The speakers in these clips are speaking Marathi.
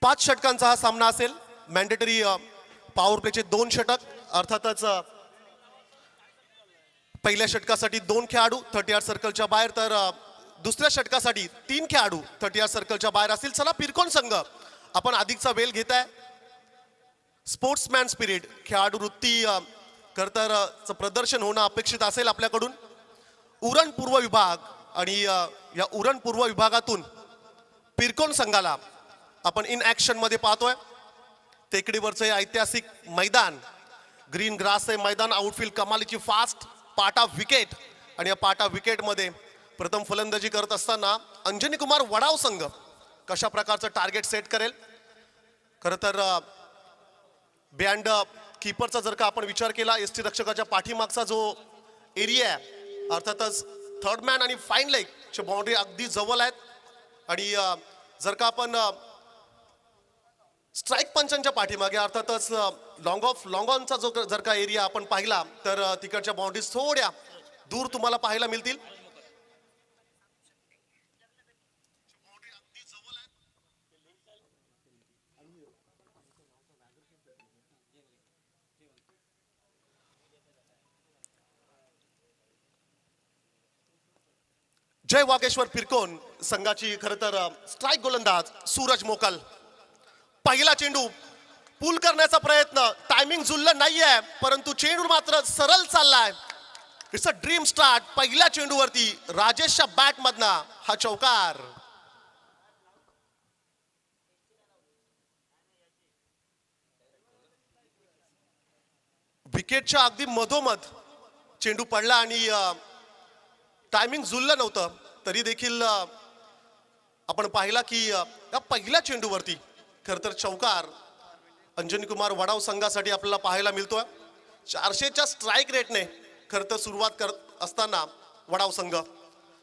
5 षटकांचा हा सामना असेल. मॅन्डेटरी पॉवर प्लेचे 2 षटक. अर्थातच पहिल्या षटकासाठी 2 खेळाडू 30 यार्ड सर्कलच्या बाहेर, तर दुसऱ्या षटकासाठी 3 खेळाडू 30 यार्ड सर्कलच्या बाहेर असतील. चला पिरकोन संघ आपण अधिकचा वेल घेताय. स्पोर्ट्समॅन स्पिरिट, खेळाडू वृत्ती करतरचं प्रदर्शन होणं अपेक्षित असेल आपल्याकडून. उरण पूर्व विभाग आणि या उरण पूर्व विभागातून पिरकोन संघाला आपण इन ऍक्शन मध्ये पाहतोय. टेकडीवरचं हे ऐतिहासिक मैदान, ग्रीन ग्रास हे मैदान, आउटफील्ड कमालीची फास्ट, पाटा विकेट. आणि या पाटा विकेट मध्ये प्रथम फलंदाजी करत असताना अंजनी कुमार वडाव संघ कशा प्रकारचं टार्गेट सेट करेल. खरं तर बियॉन्ड कीपरचा जर का आपण विचार केला, एसटी रक्षकाच्या पाठीमागचा जो एरिया आहे, अर्थातच थर्ड मॅन आणि फाईन लेगची बाउंड्री अगदी जवळ आहेत. आणि जर का आपण स्ट्राईक पंचांच्या पाठीमागे अर्थातच लॉंग ऑनचा जो जर का एरिया आपण पाहिला तर तिकडच्या बाउंड्रीज थोड्या दूर तुम्हाला पाहायला मिळतील. जय वागेश्वर पिरकोन संघाची खरं तर स्ट्राईक गोलंदाज सूरज मोकल. पहिला चेंडू पूल करण्याचा प्रयत्न, टायमिंग जुळलं नाहीये परंतु चेंडू मात्र सरळ चाललाय. It's a dream start. पहिल्या चेंडूवरती राजेशच्या बॅट मधना हा चौकार. विकेटच्या अगदी मधोमध चेंडू पडला आणि टायमिंग जुळलं नव्हतं तरी देखील आपण पाहिला की या पहिल्या चेंडूवरती खर तर चौकार अंजनी कुमार वडाव संघासाठी आपल्याला पाहायला मिळतोय. 400च्या स्ट्राईक रेटने खर तर सुरुवात करत असताना वडाव संघ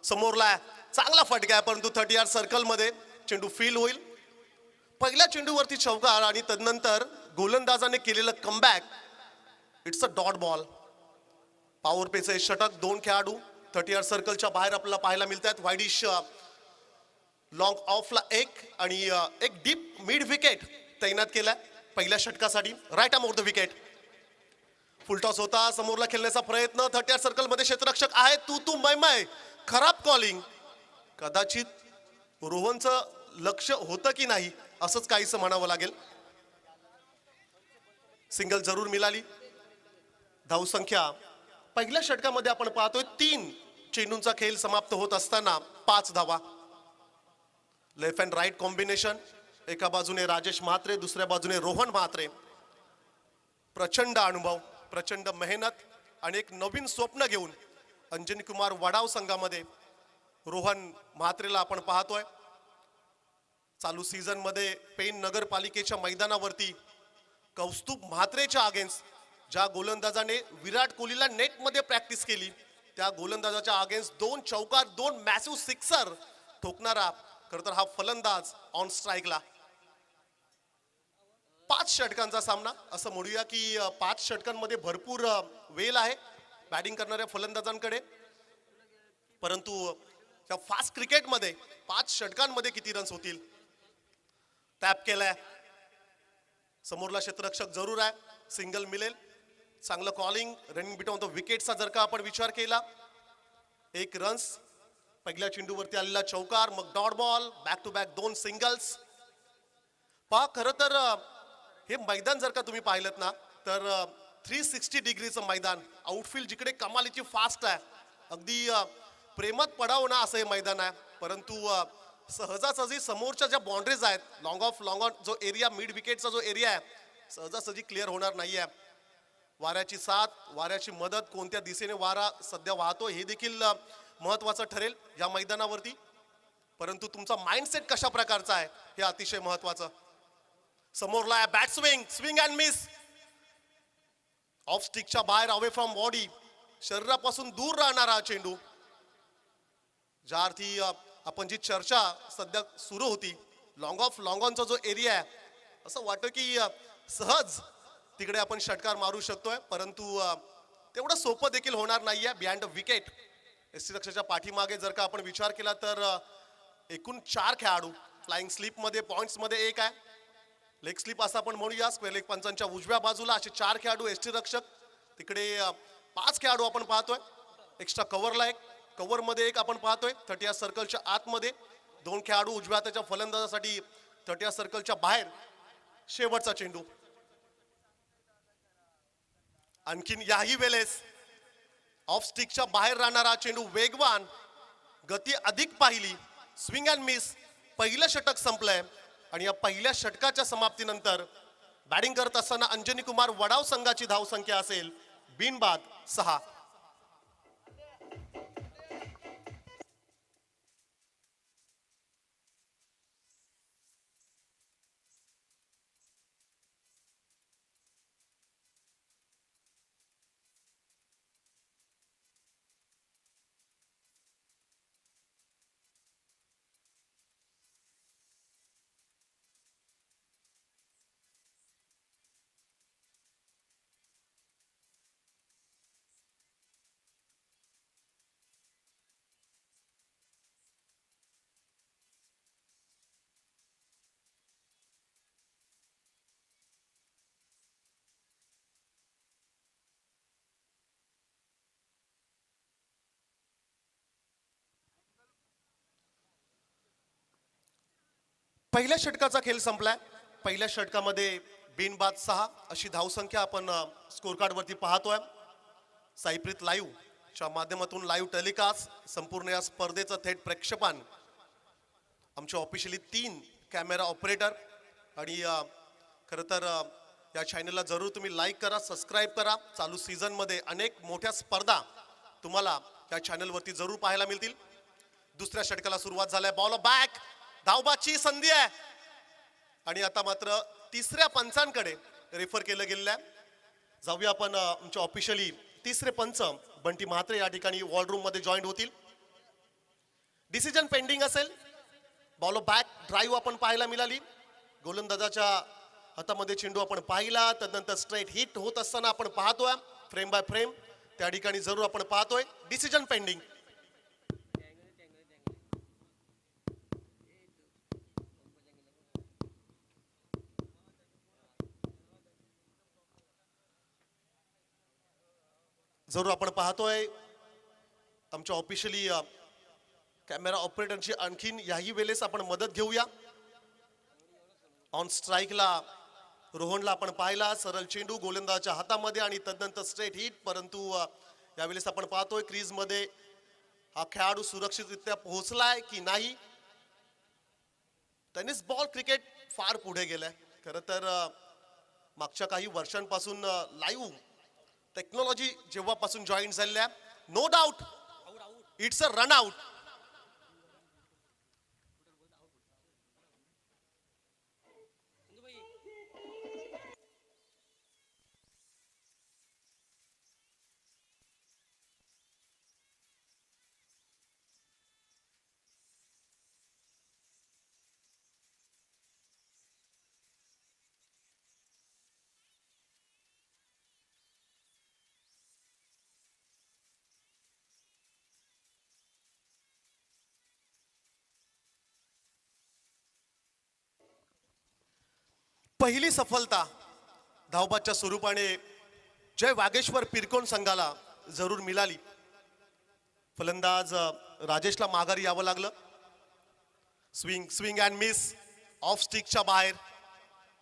समोरला चांगला फटका आहे परंतु 30 यार्ड सर्कल मध्ये चेंडू फील होईल. पहिल्या चेंडूवरती चौकार आणि तदनंतर गोलंदाजाने केलेलं comeback. It's a dot ball. Power पेचे षटक, 2 खेळाडू 30 यार्ड सर्कलच्या बाहेर आपल्याला पाहायला मिळतात. वाईडिश लॉंग ऑफला 1 आणि एक डीप मिड विकेट तैनात केलाय पहिल्या षटकासाठी. Right arm over the wicket. Full toss होता, समोरला खेळण्याचा प्रयत्न. 30 यार्ड सर्कल मध्ये क्षेत्ररक्षक आहे. तू मय खराब कॉलिंग. कदाचित रोहनचं लक्ष होतं की नाही असंच काहीसं म्हणावं लागेल. सिंगल जरूर मिळाली. धावसंख्या पहिल्या षटकामध्ये आपण पाहतोय 3 चेंडूंचा खेळ समाप्त होत असताना 5 धावा. Left and right combination. एका बाजूने राजेश म्हात्रे, दुसऱ्या बाजूने रोहन म्हात्रे. प्रचंड अनुभव, प्रचंड मेहनत आणि एक नवीन स्वप्न घेऊन अंजनी कुमार वडाव संघामध्ये रोहन म्हात्रेला आपण पाहतोय. चालू सीझन मध्ये पेन नगरपालिकेच्या मैदानावरती कौस्तुभ म्हात्रेच्या अगेन्स्ट ज्या गोलंदाजाने विराट कोहलीला नेट मध्ये प्रॅक्टिस केली त्या गोलंदाजाच्या अगेन्स्ट 2 चौकार 2 मॅसिव्ह सिक्सर ठोकणारा खरं तर हा फलंदाज ऑन स्ट्राईकला. 5 षटकांचा सामना असं म्हणूया की 5 षटकांमध्ये भरपूर वेल आहे बॅटिंग करणाऱ्या फलंदाजांकडे. परंतु त्या फास्ट क्रिकेटमध्ये 5 षटकांमध्ये किती रन्स होतील. टॅप केलाय, समोरला क्षेत्ररक्षक जरूर आहे. सिंगल मिळेल. चांगलं कॉलिंग, रनिंग बिटॉन द विकेटचा जर का आपण विचार केला 1 रन्स. पहिल्या चेंडूवरती आलेला चौकार, मग dot ball, back to back 2 singles. पहा खरं तर हे मैदान जर का तुम्ही पाहिलं ना तर 360 डिग्रीचं मैदान. आउटफील्ड जिकडे कमालीची फास्ट आहे, अगदी प्रेमात पडावं ना असं हे मैदान आहे. परंतु सहजासहजी समोरच्या ज्या बाउंड्रीज आहेत, लॉंग ऑन जो एरिया, मिड विकेटचा जो एरिया आहे, सहजासहजी क्लिअर होणार नाहीये. वाऱ्याची साथ, वाऱ्याची मदत, कोणत्या दिशेने वारा सध्या वाहतो हे देखील महत्वाचं ठरेल या मैदानावरती. परंतु तुमचा माइंडसेट कशा प्रकारचा आहे हे अतिशय महत्वाचं. समोरला bat swing and miss. Off स्टिकच्या बाहेर, अवे फ्रॉम बॉडी, शरीरापासून दूर राहणारा चेंडू. ज्या अर्थी आपण जी चर्चा सध्या सुरू होती, लॉंग ऑनचा जो एरिया आहे, असं वाटतं की सहज तिकडे आपण षटकार मारू शकतोय परंतु तेवढं सोपं देखील होणार नाहीये. बिहाइंड द विकेट एसटी रक्षकाच्या पाठीमागे जर का आपण विचार केला तर एकूण 4 खेळाडू फ्लाइंग स्लिप मध्ये, पॉइंट्स मध्ये 1 आहे. लेग स्लिप असं आपण म्हणूया. स्क्वेअर लेग पंचांच्या उजव्या बाजूला असे 4 खेळाडू एसटी रक्षक, तिकडे 5 खेळाडू आपण पाहतोय. एक्स्ट्रा कव्हरला एक, कव्हर मध्ये एक आपण पाहतोय. 30 सर्कलच्या आतमध्ये 2 खेळाडू उजव्या हाताच्या फलंदाजासाठी 30 सर्कलच्या बाहेर. शेवटचा चेंडू. आणखीन याही वेळेस ऑफ स्टिकच्या बाहेर राहणारा चेंडू वेगवान, गती अधिक पाहिली, स्विंग अँड मिस. पहिलं षटक संपलंय आणि या पहिल्या षटकाच्या समाप्तीनंतर बॅटिंग करत असताना अंजनी कुमार वडाव संघाची धावसंख्या असेल बिनबाद 6. पहिल्या षटकाचा खेळ संपलाय. पहिल्या षटकामध्ये बिनबाद 6 अशी धावसंख्या आपण स्कोर कार्ड वरती पाहतोय. साईप्रीत लाईव्ह च्या माध्यमातून लाईव्ह टेलिकास्ट संपूर्ण या स्पर्धेचं थेट प्रक्षेपण आमचे ऑफिशियली 3 कॅमेरा ऑपरेटर. आणि खरं तर या चॅनलला जरूर तुम्ही लाईक करा, सबस्क्राईब करा. चालू सीझन मध्ये अनेक मोठ्या स्पर्धा तुम्हाला या चॅनल वरती जरूर पाहायला मिळतील. दुसऱ्या षटकाला सुरुवात झाल्या. बॉल बॅक, धावबाची संधी आहे आणि आता मात्र तिसऱ्या पंचांकडे रेफर केलं गेलेलं आहे. जाऊया आपण आमच्या ऑफिशियली तिसरे पंच बंटी म्हात्रे या ठिकाणी वॉल रूम मध्ये जॉईन होतील. डिसिजन पेंडिंग असेल. बॉल बॅक ड्राईव्ह आपण पाहायला मिळाली. गोलंदाजाच्या हातामध्ये चेंडू आपण पाहिला. त्यानंतर स्ट्रेट हिट होत असताना आपण पाहतोय फ्रेम बाय फ्रेम. त्या ठिकाणी जरूर आपण पाहतोय डिसिजन पेंडिंग. जरूर आपण पाहतोय आमच्या ऑफिशियली कॅमेरा ऑपरेटरची आणखीन याही वेळेस आपण मदत घेऊया. ऑन स्ट्राईकला रोहनला आपण पाहिला. सरळ चेंडू गोलंदाजाच्या हातामध्ये आणि तदनंतर स्ट्रेट हिट. परंतु यावेळेस आपण पाहतोय क्रीज मध्ये हा खेळाडू सुरक्षितरित्या पोहोचलाय की नाही. टेनिस बॉल क्रिकेट फार पुढे गेलाय. खरं तर मागच्या काही वर्षांपासून लाईव्ह टेक्नॉलॉजी जेव्हापासून जॉईन झालेल्या, no doubt it's a run out. पहिली सफलता धावबाच्या स्वरूपाने जय वागेश्वर पिरकोन संघाला जरूर मिळाली. फलंदाज राजेशला माघारी यावं लागलं. स्विंग अँड मिस ऑफ स्टिकच्या बाहेर.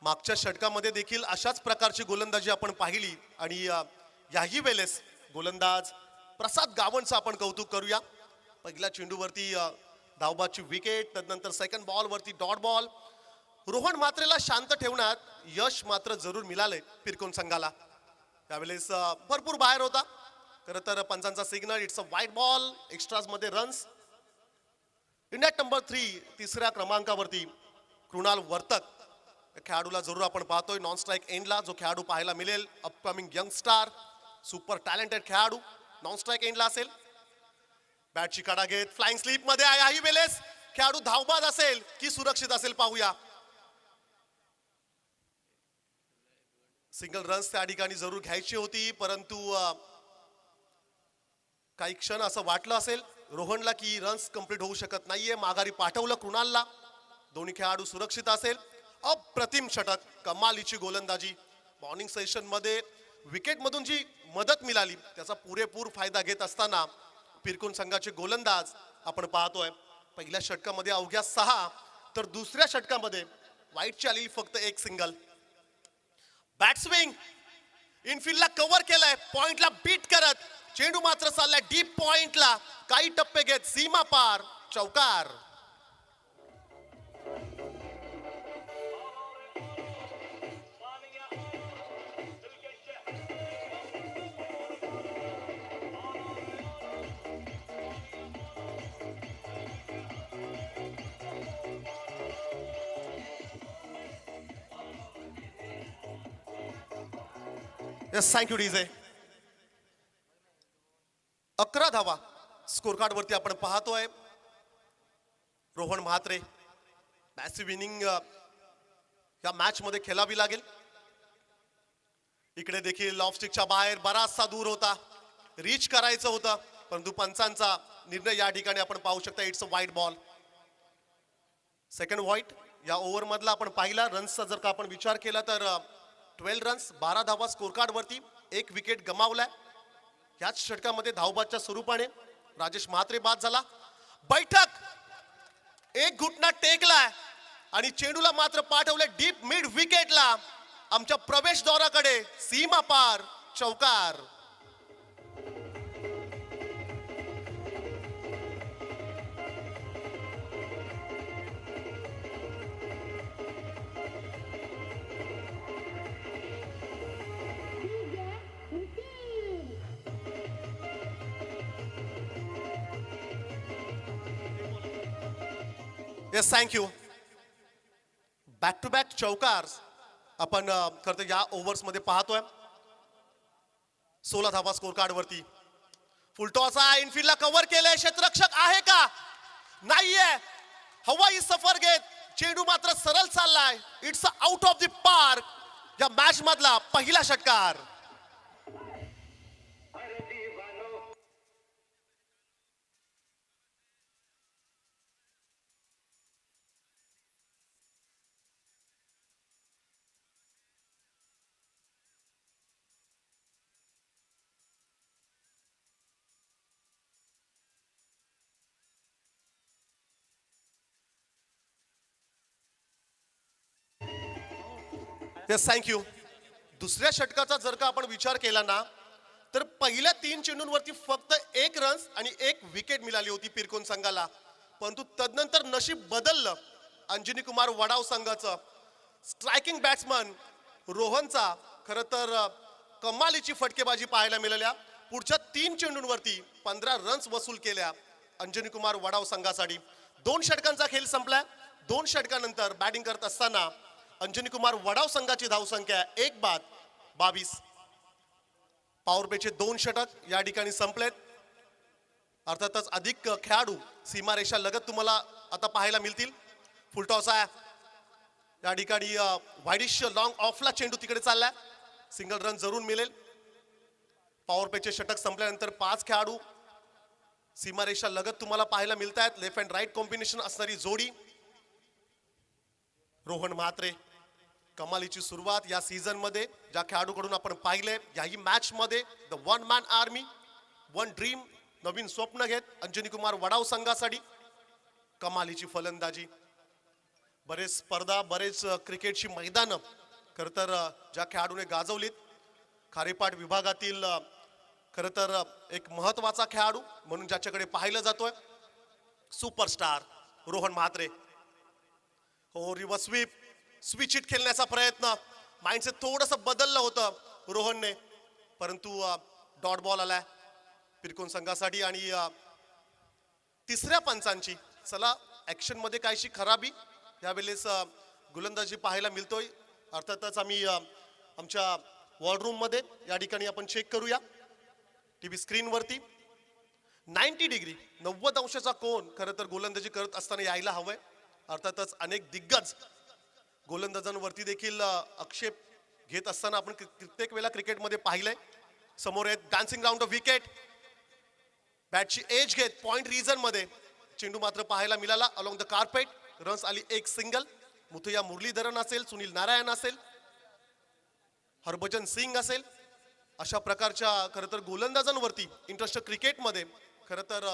मागच्या षटकामध्ये देखील अशाच प्रकारची गोलंदाजी आपण पाहिली आणि याही वेळेस गोलंदाज प्रसाद गावणचं आपण कौतुक करूया. पहिल्या चेंडूवरती धावबाची विकेट, त्यानंतर सेकंड बॉल वरती डॉट बॉल. रोहन मात्रेला शांत ठेवण्यात यश मात्र जरूर मिळाले पिरकोन संघाला. त्यावेळेस भरपूर बाहेर होता. खरं तर पंचांचा सिग्नल, इट्स अ वाईट बॉल. एक्स्ट्राज मध्ये रन्स. इंडिया नंबर 3 तिसऱ्या क्रमांकावरती कृणाल वर्तक खेळाडूला जरूर आपण पाहतोय नॉन स्ट्राईक एंडला. जो खेळाडू पाहायला मिळेल upcoming young star, super talented खेळाडू नॉन स्ट्राईक एंडला असेल. बॅटची काढा घेत फ्लाइंग स्लीप मध्ये आहे. याही वेळेस खेळाडू धावबाद असेल की सुरक्षित असेल पाहूया. सिंगल रन्स त्या ठिकाणी जरूर घ्यायची होती, परंतु काही क्षण असं वाटलं असेल रोहनला की रन्स कंप्लीट होऊ शकत नाहीये. माघारी पाठवलं कृणालला. दोन्ही खेळाडू सुरक्षित असेल. अप्रतिम षटक, कमालीची गोलंदाजी. मॉर्निंग सेशन मध्ये विकेट मधून जी मदत मिळाली त्याचा पुरेपूर फायदा घेत असताना पिरकुन संघाचे गोलंदाज आपण पाहतोय. पहिल्या षटकामध्ये अवघ्या 6 तर दुसऱ्या षटकामध्ये वाईटची आलेली फक्त एक सिंगल. बॅट्सविंग इनफिल्डला कव्हर केलाय, पॉइंटला बीट करत चेंडू मात्र चाललाय डीप पॉइंटला, काही टप्पे घेत सीमा पार, चौकार. Yes, thank you DJ. 11 धावा स्कोर कार्ड वरती आपण पाहतोय. रोहन म्हात्रे मॅसिव्ह इनिंग या मॅच मध्ये खेळावी लागेल. इकडे देखील ऑफ स्टिकच्या बाहेर बराचसा दूर होता, रीच करायचं होतं, परंतु पंचांचा निर्णय या ठिकाणी आपण पाहू शकता. इट्स अ वाईट बॉल, सेकंड व्हाईट या ओव्हर मधला आपण पाहिला. रन्सचा जर का आपण विचार केला तर 12 रन्स, 12 धावा स्कोर कार्ड वरती, एक विकेट गमावलाय. याच षटकामध्ये धावबादच्या स्वरूपाने राजेश म्हात्रे बाद झाला. बैठक एक घुटना टेकलाय आणि चेंडूला मात्र पाठवले डीप मिड विकेटला, आमच्या प्रवेशद्वाराकडे, सीमा पार, चौकार. Yes, thank you. Back to back चौकार आपण खरं तर या ओव्हर्स मध्ये पाहतोय. 16 धावा स्कोर कार्ड वरती. फुलटॉचा इनफिल्डला कव्हर केलंय, क्षेत्ररक्षक आहे का? नाहीये. हवाई सफर घेत चेंडू मात्र सरळ चाललाय. It's out of the park या मॅच मधला पहिला षटकार. Yes, thank you. दुसऱ्या षटकाचा जर का आपण विचार केला ना तर पहिल्या 3 चेंडूंवरती फक्त 1 रन्स आणि 1 विकेट मिळाली होती पिरकोन संघाला, परंतु तदनंतर नशीब बदललं. अंजनी कुमार वडाव संघाचं स्ट्रायकिंग बॅट्समन रोहनचा खरं तर कमालीची फटकेबाजी पाहायला मिळाल्या. पुढच्या 3 चेंडूंवरती 15 रन्स वसूल केल्या अंजनी कुमार वडाव संघासाठी. 2 षटकांचा खेळ संपलाय. 2 षटकानंतर बॅटिंग करत असताना अंजनी कुमार वडाव संघाची धावसंख्या 1 बाद 22. पॉवर प्लेचे 2 षटक या ठिकाणी संपलेत. अर्थातच अधिक खेळाडू सीमारेषा लगत तुम्हाला आता पाहायला मिळतील. फुलटॉस आहे या ठिकाणी, वाईडिश लॉंग ऑफला चेंडू तिकडे चाललाय, सिंगल रन जरूर मिळेल. पॉवर प्लेचे षटक संपल्यानंतर 5 खेळाडू सीमारेषा लगत तुम्हाला पाहायला मिळत आहेत. लेफ्ट अँड राईट कॉम्बिनेशन असणारी जोडी. रोहन म्हात्रे कमालीची सुरुवात या सीझन मध्ये ज्या खेळाडूकडून आपण पाहिले, याही मॅच मध्ये the one man army, one dream, नवीन स्वप्न घेत अंजनी कुमार वडाव संघासाठी कमालीची फलंदाजी. बरेच स्पर्धा, बरेच क्रिकेटची मैदानं खरं तर ज्या खेळाडूने गाजवलीत. खारेपाट विभागातील खरं तर एक महत्वाचा खेळाडू म्हणून ज्याच्याकडे पाहिलं जातोय सुपरस्टार रोहन म्हात्रे. हो, रिव्हर्स स्वीप, स्विच हिट खेळण्याचा प्रयत्न, माइंडसेट थोडंसं बदललं होतं रोहनने, परंतु डॉट बॉल आलाय पिरकोन संघासाठी. आणि तिसऱ्या पंचांची चला ऍक्शन मध्ये काहीशी खराबी यावेळेस गोलंदाजी पाहायला मिळतोय. अर्थातच आम्ही आमच्या वॉल रूम मध्ये या ठिकाणी आपण चेक करूया. टीव्ही स्क्रीन वरती 90 डिग्री 90 अंशाचा कोन खरं तर गोलंदाजी करत असताना यायला हवंय. अर्थातच अनेक दिग्गज गोलंदाजांवरती देखील आक्षेप घेत असताना आपण कित्येक वेळा क्रिकेटमध्ये पाहिलंय. समोर आहेत डान्सिंग राऊंड ऑफ विकेट, बॅटची एज घेत पॉइंट रिजन मध्ये चेंडू मात्र पाहायला मिळाला अलॉंग द कार्पेट. रन्स आली 1 सिंगल. मुथैया मुरलीधरन असेल, सुनील नारायण असेल, हरभजन सिंग असेल, अशा प्रकारच्या खरं तर गोलंदाजांवरती इंटरनॅशनल क्रिकेटमध्ये खरं तर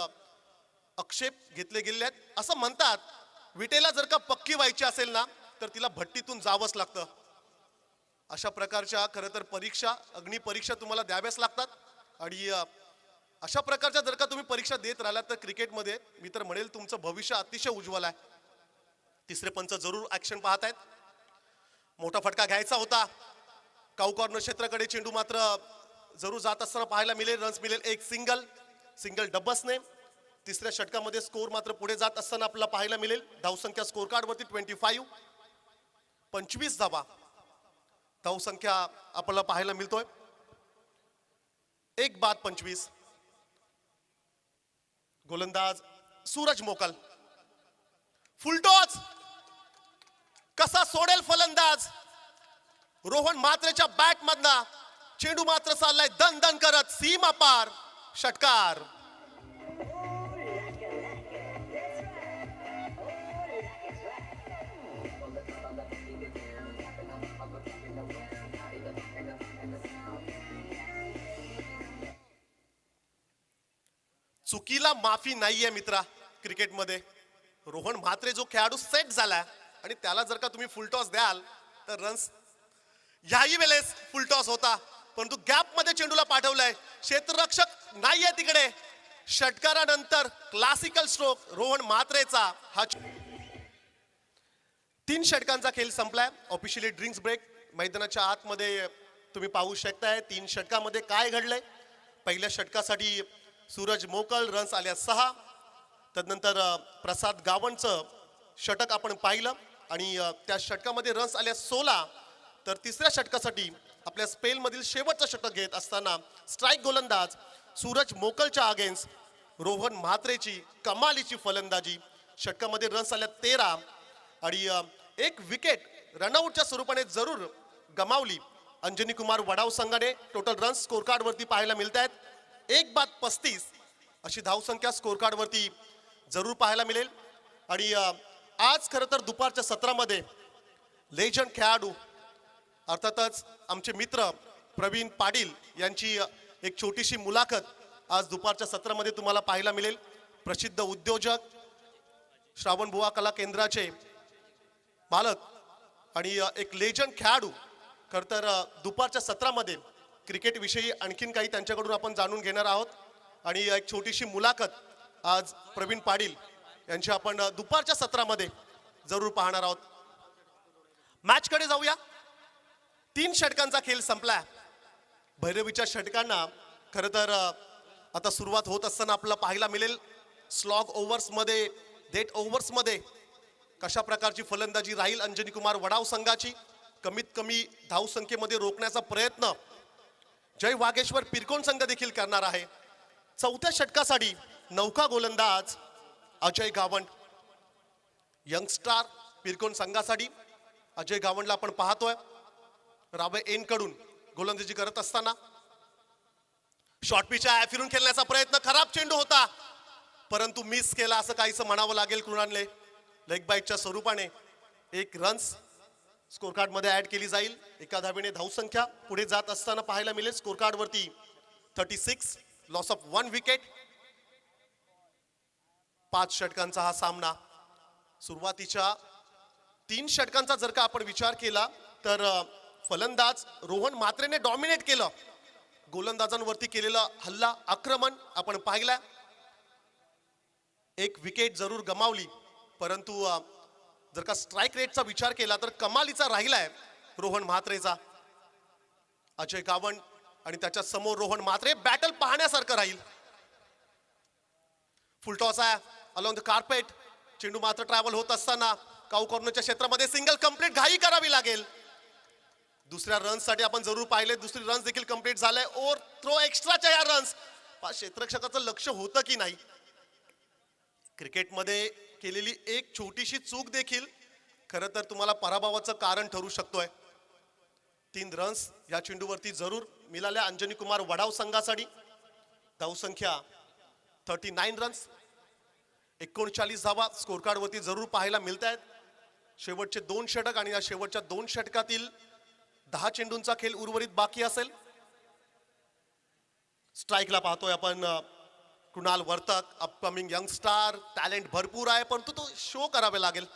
आक्षेप घेतले गेले आहेत. असं म्हणतात विटेला जर का पक्की व्हायची असेल ना तर तिला भट्टीतून जावंच लागतं. अशा प्रकारच्या खरं तर परीक्षा, अग्निपरीक्षा तुम्हाला द्याव्याच लागतात. आणि अशा प्रकारच्या जर का तुम्ही परीक्षा देत राहिलात तर क्रिकेटमध्ये मी तर म्हणेल तुमचं भविष्य अतिशय उज्ज्वल आहे. तिसरे पंच जरूर ऍक्शन पाहत आहेत. मोठा फटका घ्यायचा होता. काऊ कॉर्नर क्षेत्राकडे चेंडू मात्र जरूर जात असताना पाहायला मिळेल. रन्स मिळेल. एक सिंगल डबल्सने तिसऱ्या षटकामध्ये स्कोर मात्र पुढे जात असताना आपल्याला पाहायला मिळेल. धावसंख्या स्कोर कार्ड वरती 25 धावा धावसंख्या आपल्याला पाहायला मिळतोय. एक बाद 25. गोलंदाज सूरज मोकल. फुलटॉस कसा सोडेल फलंदाज. रोहन म्हात्रेच्या बॅट मधना चेंडू मात्र चाललाय दन दन करत सीमा पार. षटकार. चुकीला माफी नाहीये मित्रा क्रिकेटमध्ये. रोहन म्हात्रे जो खेळाडू सेट झाला आणि त्याला जर का तुम्ही फुलटॉस द्याल तर रन्स याही वेळेस फुलटॉस होता, परंतु गॅप मध्ये चेंडूला पाठवलंय. क्षेत्ररक्षक नाहीये तिकडे. षटकारानंतर क्लासिकल स्ट्रोक रोहन म्हात्रेचा. हा 3 षटकांचा खेळ संपलाय. ऑफिशियली ड्रिंक्स ब्रेक मैदानाच्या आतमध्ये तुम्ही पाहू शकताय 3 षटकामध्ये काय घडलंय. पहिल्या षटकासाठी सूरज मोकल रन्स आल्या 6. तदनंतर प्रसाद गावणचं षटक आपण पाहिलं आणि त्या षटकामध्ये रन्स आल्या 16. तर तिसऱ्या षटकासाठी आपल्या स्पेलमधील शेवटचं षटक घेत असताना स्ट्राईक गोलंदाज सूरज मोकलच्या अगेन्स्ट रोहन म्हात्रेची कमालीची फलंदाजी. षटकामध्ये रन्स आल्या 13 आणि एक विकेट रनआउटच्या स्वरूपाने जरूर गमावली अंजनी कुमार वडाव संघाने. टोटल रन्स स्कोर कार्ड वरती पाहायला मिळत आहेत 1 बाद 35 अशी धावसंख्या स्कोर कार्ड वरती जरूर पाहायला मिळेल. आणि आज खरं तर दुपारच्या सत्रामध्ये लेजंड खेळाडू अर्थातच आमचे मित्र प्रवीण पाटील यांची एक छोटीशी मुलाखत आज दुपारच्या सत्रामध्ये तुम्हाला पाहायला मिळेल. प्रसिद्ध उद्योजक, श्रावणबुवा कला केंद्राचे मालक आणि एक लेजंड खेळाडू. खरं तर दुपारच्या सत्रामध्ये क्रिकेट विषयी आणखीन काही त्यांच्याकडून आपण जाणून घेणार आहोत आणि एक छोटीशी मुलाखत आज प्रवीण पाटील यांची आपण दुपारच्या सत्रामध्ये जरूर पाहणार आहोत. मॅच कडे जाऊया. 3 षटकांचा खेळ संपलाय. भैरवीच्या षटकांना खरं तर आता सुरुवात होत असताना आपल्याला पाहायला मिळेल स्लॉग ओव्हर्स मध्ये, डेट ओव्हर्स मध्ये कशा प्रकारची फलंदाजी राहील अंजनी कुमार वडाव संघाची. कमीत कमी धावसंख्येमध्ये रोखण्याचा प्रयत्न जय वागेश्वर पिरकोन संघ देखील करणार आहे. चौथ्या षटकासाठी नौका गोलंदाज अजय गावंड. यंगस्टार पिरकोन संघासाठी अजय गावंडला आपण पाहतोय रावे एन कडून गोलंदाजी करत असताना. शॉर्ट पिच आहे, फिरून खेळण्याचा प्रयत्न, खराब चेंडू होता परंतु मिस केला असं काहीसं म्हणावं लागेल कृणालने. लेग बाईटच्या स्वरूपाने 1 रन्स स्कोर कार्ड मध्ये ऍड केली जाईल. एका धावेने धावसंख्या पुढे जात असताना पाहायला मिळेल स्कोर कार्ड वरती 36. Loss of 1 wicket. 5 षटकांचा हा सामना. सुरुवातीच्या 3 षटकांचा जर का आपण विचार केला तर फलंदाज रोहन म्हात्रेने डॉमिनेट केलं. गोलंदाजांवरती केलेला हल्ला, आक्रमण आपण पाहिला. 1 विकेट जरूर गमावली परंतु जर का स्ट्राइक रेटचा विचार केला तर कमालीचा राहिलाय रोहन म्हात्रेचा. अजय गावंड आणि त्याच्या समोर रोहन म्हात्रे. बॅटल पाहण्यासारखं राहील. फुलटॉस आहे अलॉंग द कार्पेट. चेंडू मात्र ट्रॅव्हल होत असताना काऊ कॉर्नरच्या क्षेत्रामध्ये सिंगल कंप्लीट घाई करावी लागेल. दुसऱ्या रन्स साठी आपण जरूर पाहिले. दुसरी रन्स देखील कंप्लीट झालाय. ओव्हर थ्रो एक्स्ट्राच्या या रन्स. क्षेत्ररक्षकाचं लक्ष होतं की नाही. क्रिकेटमध्ये केलेली एक छोटीशी चूक देखील खरं तर तुम्हाला पराभवाचं कारण ठरू शकतोय. 3 रन्स या चेंडूवरती जरूर मिळाल्या अंजनी कुमार वडाव संघासाठी. धावसंख्या 39 रन्स, 39 धावा स्कोर कार्ड वरती जरूर पाहायला मिळत आहेत. शेवटचे 2 षटक आणि या शेवटच्या 2 षटकातील 10 चेंडूंचा खेळ उर्वरित बाकी असेल. स्ट्राईकला पाहतोय आपण Kunal Vartak, upcoming youngster, talent भरपूर आहे, परंतु तो शो करावे लागेल.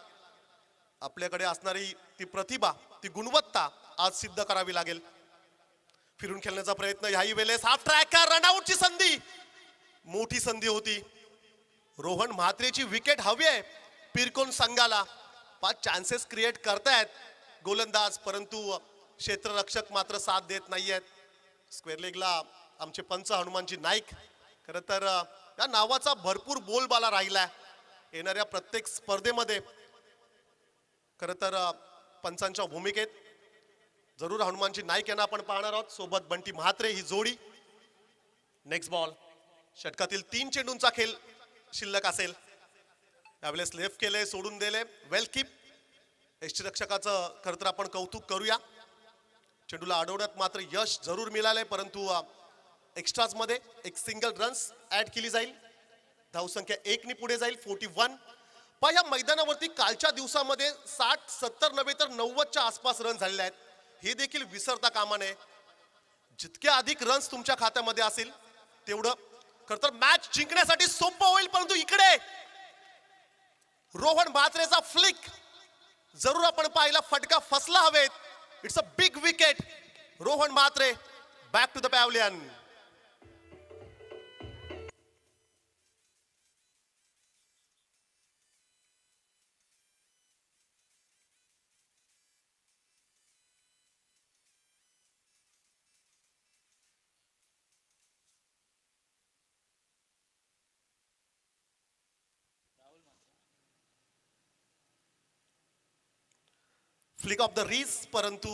आपल्याकडे असणारी ती प्रतिभा, ती गुणवत्ता आज सिद्ध करावी लागेल. फिरून खेळण्याचा प्रयत्न, ह्याही वेळेस हाफ ट्रॅकर, रनआउटची संधी, मोठी संधी होती. रोहन म्हात्रेची विकेट हवी आहे पिरकोन संघाला. 5 चान्सेस क्रिएट करतायत गोलंदाज, परंतु क्षेत्ररक्षक मात्र साथ देत नाहीयेत. स्क्वेअर लेगला आमचे पंच हनुमानजी नाईक, खरं तर या नावाचा भरपूर बोलबाला राहिलाय येणाऱ्या प्रत्येक स्पर्धेमध्ये. खरं तर पंचांच्या भूमिकेत जरूर हनुमानजी नाईक यांना आपण पाहणार आहोत, सोबत बंटी म्हात्रे ही जोडी. नेक्स्ट बॉल, षटकातील 3 चेंडूंचा खेळ शिल्लक असेल. यावेळेस लेफ्ट केले, सोडून दिले, वेल कीप. यष्टीरक्षकाचं खरं तर आपण कौतुक करूया. चेंडूला अडवण्यात मात्र यश जरूर मिळालंय, परंतु एक्स्ट्राज मध्ये एक सिंगल रन्स ऍड केली जाईल. धावसंख्या 1 ने पुढे जाईल, 41. पण या मैदानावरती कालच्या दिवसामध्ये 60, 70 नव्हे तर 90च्या आसपास रन झालेले आहेत. हे देखील विसरता कामा नये. जितके अधिक रन्स तुमच्या खात्यामध्ये असेल तेवढं खरं तर मॅच जिंकण्यासाठी सोपं होईल. परंतु इकडे रोहन म्हात्रेचा फ्लिक जरूर आपण पाहिला, फटका फसला हवेत. It's a big wicket. Rohan Mhatre back to the pavilion. Flick off the ridge, परंतु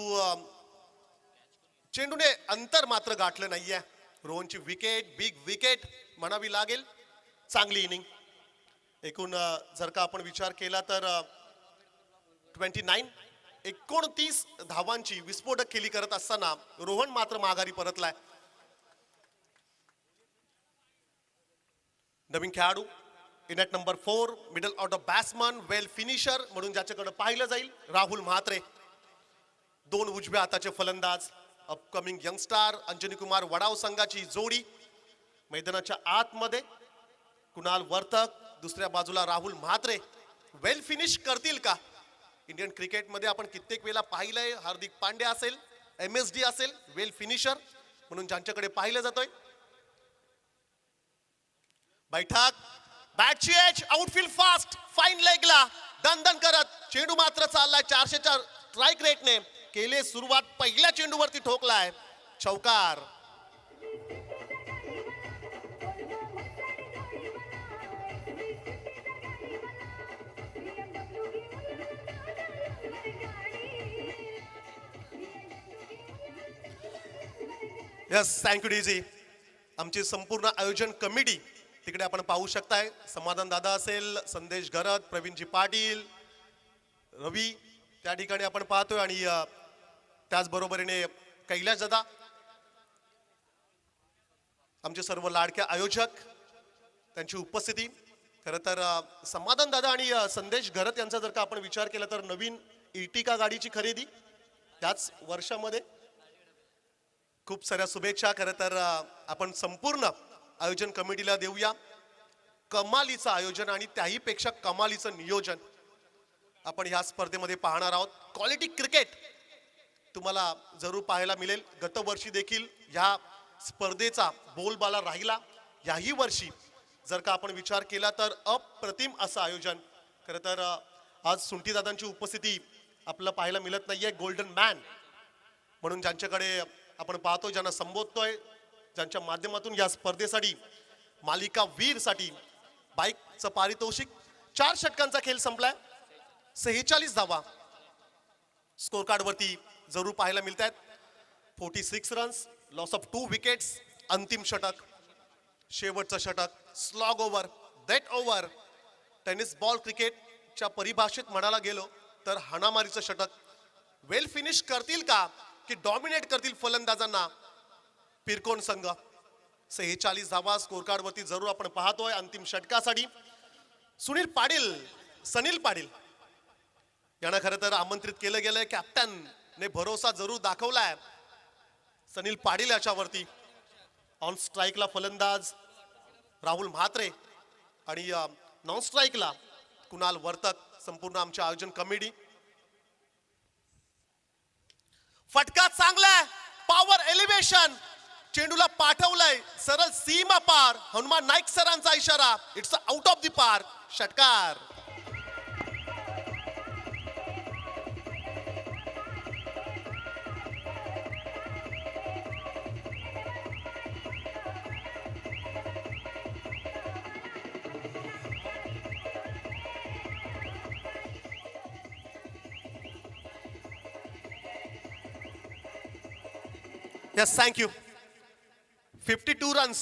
चेंडूने अंतर मात्र गाठलं नाहीये. रोहनची विकेट, बिग विकेट म्हणावी लागेल. चांगली इनिंग. एकूण जर का आपण विचार केला तर 29 धावांची विस्फोटक खेळी करत असताना रोहन मात्र माघारी परतलाय. नवीन खेळाडू in at number 4, middle order batsman, well finisher म्हणून ज्याच्याकडे पाहिलं जाईल राहुल म्हात्रे. 2 उजव्या हाताचे फलंदाज, अपकमिंग यंगस्टार अंजनी कुमार वडाव संघाची जोडी. मैदानाच्या आतमध्ये कुणाल वर्तक, दुसऱ्या बाजूला राहुल म्हात्रे. वेल फिनिश करतील का? इंडियन क्रिकेटमध्ये आपण कित्येक वेळा पाहिलंय, हार्दिक पांड्या असेल, MSD असेल, वेल फिनिशर म्हणून ज्यांच्याकडे पाहिलं जातोय. बैठक, बॅटची एज, आउटफील्ड फास्ट, फाईन लेगला दणदण करत चेंडू मात्र चाललाय 404 स्ट्राईक रेटने. केले सुरुवात, पहिल्या चेंडूवरती ठोकलाय चौकार. यस, थँक्यू डीजी. आमची संपूर्ण आयोजन कमिटी तिकडे आपण पाहू शकताय. समाधान दादा असेल, संदेश घरत, प्रवीणजी पाटील, रवी त्या ठिकाणी आपण पाहतोय, आणि त्याचबरोबरीने कैलाश दादा, आमचे सर्व लाडक्या आयोजक, त्यांची उपस्थिती. खरं तर समाधान दादा आणि संदेश घरत यांचा जर का आपण विचार केला तर नवीन इर्टिका गाडीची खरेदी त्याच वर्षामध्ये. खूप साऱ्या शुभेच्छा. खरं तर आपण संपूर्ण आयोजन कमिटीला देऊया. कमालीचं आयोजन आणि त्याही पेक्षा कमालीचं नियोजन आपण ह्या स्पर्धेमध्ये पाहणार आहोत. क्वालिटी क्रिकेट तुम्हाला जरूर पाहायला मिळेल. गतवर्षी देखील ह्या स्पर्धेचा बोलबाला राहिला. याही वर्षी जर का आपण विचार केला तर अप्रतिम असं आयोजन. खरं तर आज सुंटीदादांची उपस्थिती आपल्याला पाहायला मिळत नाहीये. गोल्डन मॅन म्हणून ज्यांच्याकडे आपण पाहतो, ज्यांना संबोधतोय, ज्यांच्या माध्यमातून या स्पर्धेसाठी मालिका वीरसाठी बाईकचं पारितोषिक. 4 षटकांचा खेळ संपलाय, 46 धावा स्कोर कार्ड वरती जरूर पाहायला मिळत आहेत. 46 रन्स, लॉस ऑफ 2 विकेट्स. अंतिम षटक, शेवटचं षटक, slog over, death over. Tennis ball क्रिकेटच्या परिभाषेत म्हणायला गेलो तर हाणामारीचं षटक. वेल फिनिश करतील का की डॉमिनेट करतील फलंदाजांना पिरकोन संघ? 46 धावा स्कोर कार्ड वरती जरूर आपण पाहतोय. अंतिम षटकासाठी सुनील पाटील, सनील पाटील यांना खरं तर आमंत्रित केलं गेलंय. कॅप्टन ने भरोसा जरूर दाखवलाय सनील पाटील याच्यावरती. ऑन स्ट्राईकला फलंदाज राहुल म्हात्रे आणि नॉन स्ट्राईकला कुणाल वर्तक. संपूर्ण आमच्या आयोजन कमिटी. फटका चांगलाय, पॉवर एलिव्हेशन, चेंडूला पाठवलंय सरळ सीमा पार. हनुमान नाईक सरांचा इशारा. It's out of the park. षटकार. Yes, thank you. 52 रन्स,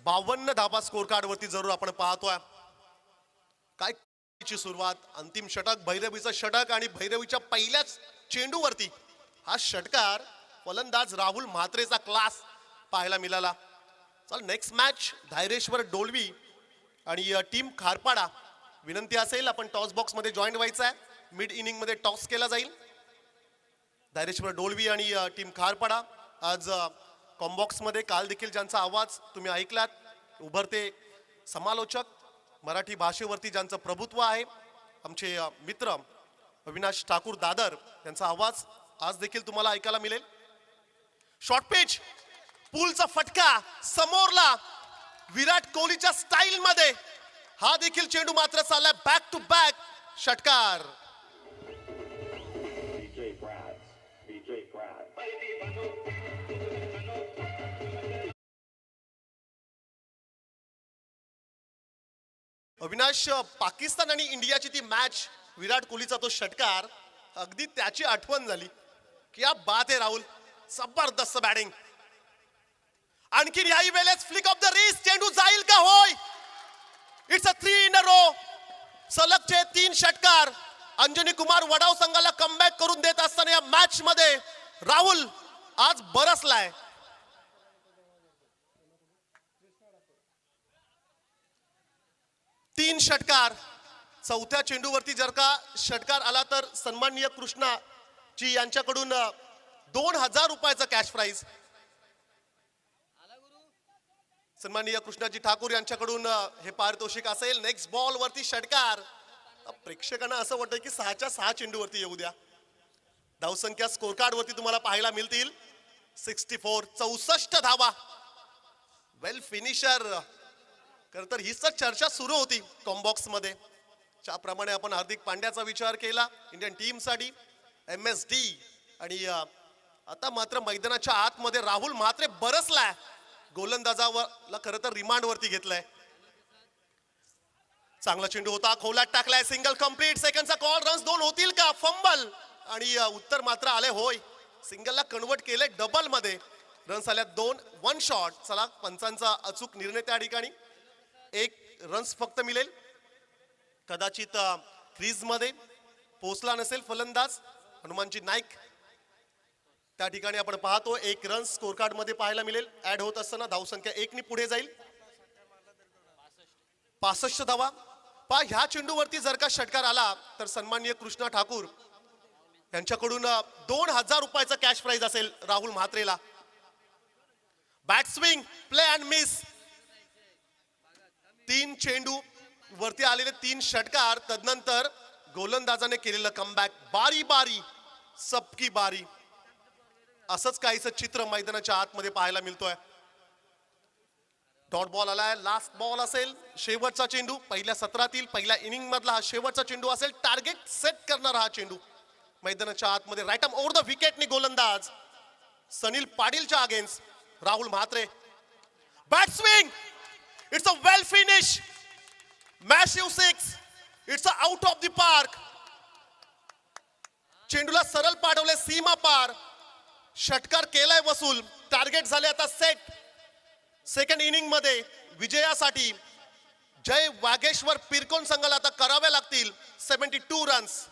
52 धाबा स्कोर कार्ड वरती जरूर आपण पाहतोय. काय सुरुवात, अंतिम षटक, भैरवीचं षटक आणि भैरवीच्या पहिल्याच चेंडूवरती हा षटकार. फलंदाज राहुल म्हात्रेचा क्लास पाहायला मिळाला. चल, नेक्स्ट मॅच धैर्येश्वर डोलवी आणि टीम खारपाडा. विनंती असेल आपण टॉस बॉक्स मध्ये जॉईन व्हायचं आहे. मिड इनिंग मध्ये टॉस केला जाईल. धैर्येश्वर डोलवी आणि टीम खारपाडा आज कॉम्बॉक्स मध्ये. काल देखील ज्यांचा आवाज तुम्ही ऐकलात, उभरते समालोचक, मराठी भाषेवरती ज्यांचं प्रभुत्व आहे, आमचे मित्र अविनाश ठाकूर दादर यांचा आवाज आज देखील तुम्हाला ऐकायला मिळेल. शॉर्ट पिच, पूलचा फटका समोरला विराट कोहलीच्या स्टाईल मध्ये. हा देखील चेंडू मात्र चाललाय बॅक टू बॅक. षटकार. अविनाश, पाकिस्तान आणि इंडियाची ती मॅच, विराट कोहलीचा तो षटकार, अगदी त्याची आठवण झाली. क्या बात आहे राहुल, जबरदस्त बॅटिंग. आणखी याही वेळेस फ्लिक ऑफ द रिस्ट, चेंडू जाईल का? होय. It's a 3 in a row. सलगचे 3 षटकार. अंजनी कुमार वडाव संघाला कमबॅक करून देत असताना या मॅच मध्ये राहुल आज बरसलाय. तीन षटकार. चौथ्या चेंडूवरती जर का षटकार आला तर सन्माननीय कृष्णा जी यांच्याकडून 2000 रुपयाचं कॅश प्राइज. सन्माननीय कृष्णाजी ठाकूर यांच्याकडून हे पारितोषिक असेल. नेक्स्ट बॉल वरती षटकार. प्रेक्षकांना असं वाटतं की 6च्या 6 चेंडूवरती येऊ द्या. धावसंख्या स्कोर कार्ड वरती तुम्हाला पाहायला मिळतील. 64, 64 धावा. वेल फिनिशर. खरं तर हीच चर्चा सुरू होती कॉम्बॉक्स मध्ये. ज्याप्रमाणे आपण हार्दिक पांड्याचा विचार केला इंडियन टीम साठी, MSD, आणि आता मात्र मैदानाच्या आतमध्ये राहुल म्हात्रे बरसलाय. गोलंदाजाला खरं तर रिमांड वरती घेतलाय. चांगला चेंडू होता, खोलात टाकलाय, सिंगल कंप्लीट. सेकंडचा कॉल, रन्स 2 होतील का? फंबल, आणि उत्तर मात्र आले होय. सिंगलला कन्वर्ट केलंय डबल मध्ये. रन्स आल्या 2, 1 शॉट. चला, पंचांचा अचूक निर्णय त्या ठिकाणी. 1 रन्स फक्त मिळेल. कदाचित क्रीज मध्ये पोहोचला नसेल फलंदाज हनुमानजी नाईक. त्या ठिकाणी आपण पाहतो 1 रन स्कोर कार्ड मध्ये पाहायला मिळेल. ऍड होत असताना धावसंख्या 1 ने पुढे जाईल. 65 धावा. ह्या चेंडूवरती जर का षटकार आला तर सन्माननीय कृष्णा ठाकूर यांच्याकडून 2000 रुपयाचा कॅश प्राइज असेल राहुल म्हात्रेला. Bat swing, play and miss. 3 चेंडू वरती आलेले 3 षटकार. तदनंतर गोलंदाजाने केलेलं कमबॅक. बारी बारी सबकी बारी. असंच काहीच चित्र मैदानाच्या आतमध्ये पाहायला मिळतोय. डॉट बॉल आलाय. लास्ट बॉल असेल, शेवटचा चेंडू. पहिल्या सत्रातील पहिल्या इनिंग मधला हा शेवटचा चेंडू असेल. टार्गेट सेट करणारा हा चेंडू मैदानाच्या आतमध्ये. राईट आर्म ओव्हर द विकेटने गोलंदाज सनील पाटीलच्या against Rahul Mhatre. Bat swing. It's a well finish. Massive 6. It's a out of the park. चेंडूला सरळ पाठवले सीमा पार. षटकार केलाय वसूल. टार्गेट झाले आता सेट. सेकंड इनिंग मध्ये विजयासाठी जय वागेश्वर पिरकोन संघाला आता करावे लागतील 72 रन्स.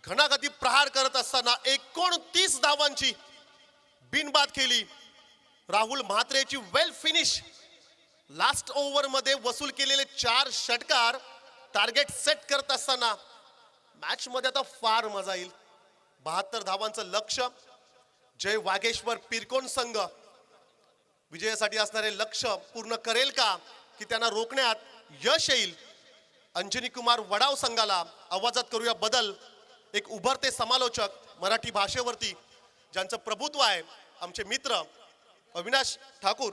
घणाघाती प्रहार करत असताना 29 धावांची बिनबाद केली. राहुल म्हात्रेची वेल फिनिश. लास्ट ओव्हर मध्ये वसूल केलेले 4 षटकार टार्गेट सेट करत असताना मॅच मध्ये आता फार मजा येईल. 72 धावांचं लक्ष्य. जय वाघेश्वर पिरकोन संघ विजयासाठी असणारे लक्ष्य पूर्ण करेल का की त्यांना रोखण्यात यश येईल. अंजनी कुमार वडाव संघाला आवाजात करूया बदल. एक उभरते समालोचक मराठी भाषेवरती ज्यांचं प्रभुत्व आहे, आमचे मित्र अविनाश ठाकूर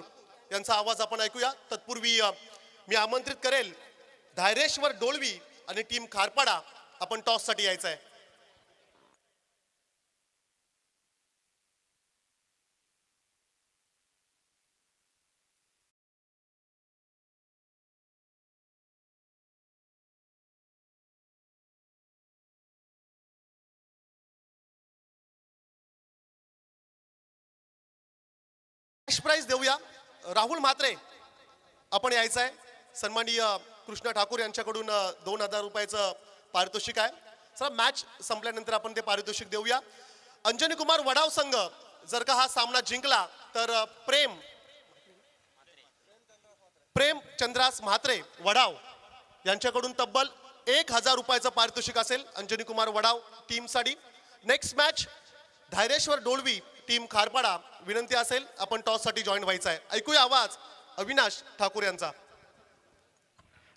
यांचा आवाज आपण ऐकूया. तत्पूर्वी मी आमंत्रित करेल धैर्येश्वर डोळवी आणि टीम खारपाडा, आपण टॉस साठी यायचं आहे. प्राइज देऊया. राहुल म्हात्रे आपण यायचं आहे. सन्माननीय कृष्णा ठाकूर यांच्याकडून 2000 रुपयाचं पारितोषिक आहे. चला मॅच संपल्यानंतर आपण ते पारितोषिक देऊया. अंजनी कुमार वडाव संघ जर का हा सामना जिंकला तर प्रेम चंद्रास म्हात्रे वडाव यांच्याकडून तब्बल 1000 रुपयाचं पारितोषिक असेल अंजनी कुमार वडाव टीम साठी. Next match Dhairyeshwar Dolvi team Kharpada. विनंती असेल आपण टॉस साठी जॉईन व्हायचं आहे. ऐकूया आवाज अविनाश ठाकूर यांचा.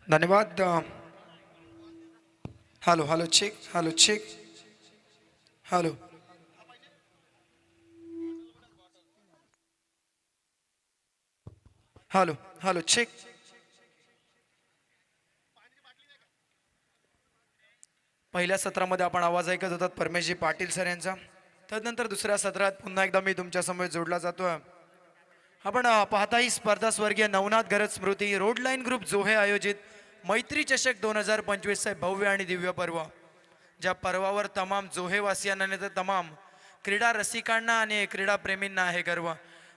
धन्यवाद. Hello hello check. Hello check. Hello hello hello check. पहिल्या सत्रामध्ये आपण आवाज ऐकत होतात परमेशजी पाटील सर यांचा. तदनंतर दुसऱ्या सत्रात पुन्हा एकदा मी तुमच्या समोर जोडला जातोय. आपण पाहता ही स्पर्धा स्वर्गीय नवनाथ गरज स्मृती रोड लाईन ग्रुप जोहे आयोजित मैत्री चषक 2025 भव्य आणि दिव्य पर्व. ज्या पर्वावर तमाम जोहेवासियांना नाही तर तमाम क्रीडा रसिकांना आणि क्रीडा प्रेमींना आहे गर्व.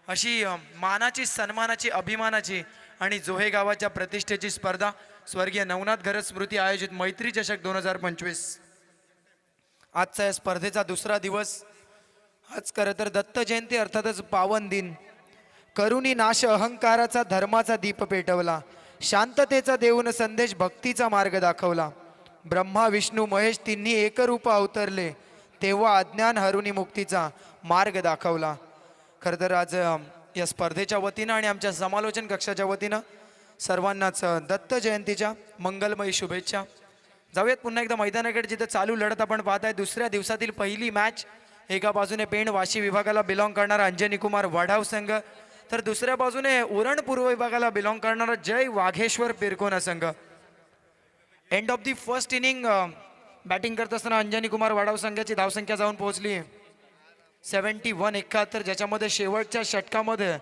अशी मानाची, सन्मानाची, अभिमानाची आणि जोहे गावाच्या प्रतिष्ठेची स्पर्धा स्वर्गीय नवनाथ गरज स्मृती आयोजित मैत्री चषक 2025. आजचा या स्पर्धेचा दुसरा दिवस. आज खरं तर दत्त जयंती अर्थातच पावन दिन. करुणी नाश अहंकाराचा धर्माचा दीप पेटवला. शांततेचा देऊन संदेश भक्तीचा मार्ग दाखवला. ब्रह्मा विष्णू महेश तिन्ही एकरूप अवतरले तेव्हा अज्ञान हरुनी मुक्तीचा मार्ग दाखवला. खरं तर आज या स्पर्धेच्या वतीनं आणि आमच्या समालोचन कक्षाच्या वतीनं सर्वांनाच दत्त जयंतीच्या मंगलमयी शुभेच्छा. जाऊयात पुन्हा एकदा मैदानाकडे जिथे चालू लढत आपण पाहताय. दुसऱ्या दिवसातील पहिली मॅच. एका बाजूने पेण वाशी विभागाला बिलॉंग करणारा अंजनी कुमार वडाव संघ, तर दुसऱ्या बाजूने उरण पूर्व विभागाला बिलॉंग करणारा जय वाघेश्वर पिरकोना संघ. End of the first inning batting करत असताना अंजनी कुमार वडाव संघाची धावसंख्या जाऊन पोहोचली 71-71, ज्याच्यामध्ये शेवटच्या षटकामध्ये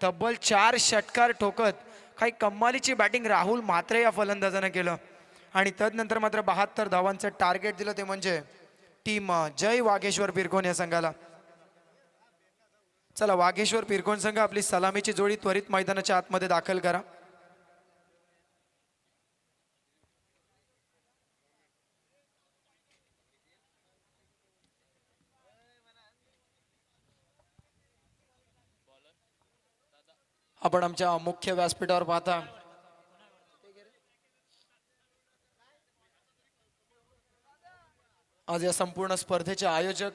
तब्बल 4 षटकार ठोकत काही कमालीची बॅटिंग राहुल म्हात्रे या फलंदाजानं केलं. आणि तदनंतर मात्र 72 धावांचं टार्गेट दिलं, ते म्हणजे टीम जय वाघेश्वर पिरकोन या संघाला. चला वाघेश्वर पिरकोन संघ आपली सलामीची जोडी त्वरित मैदानाच्या आतमध्ये दाखल करा. आपण आमच्या मुख्य व्यासपीठावर पाहता आज या संपूर्ण स्पर्धेचे आयोजक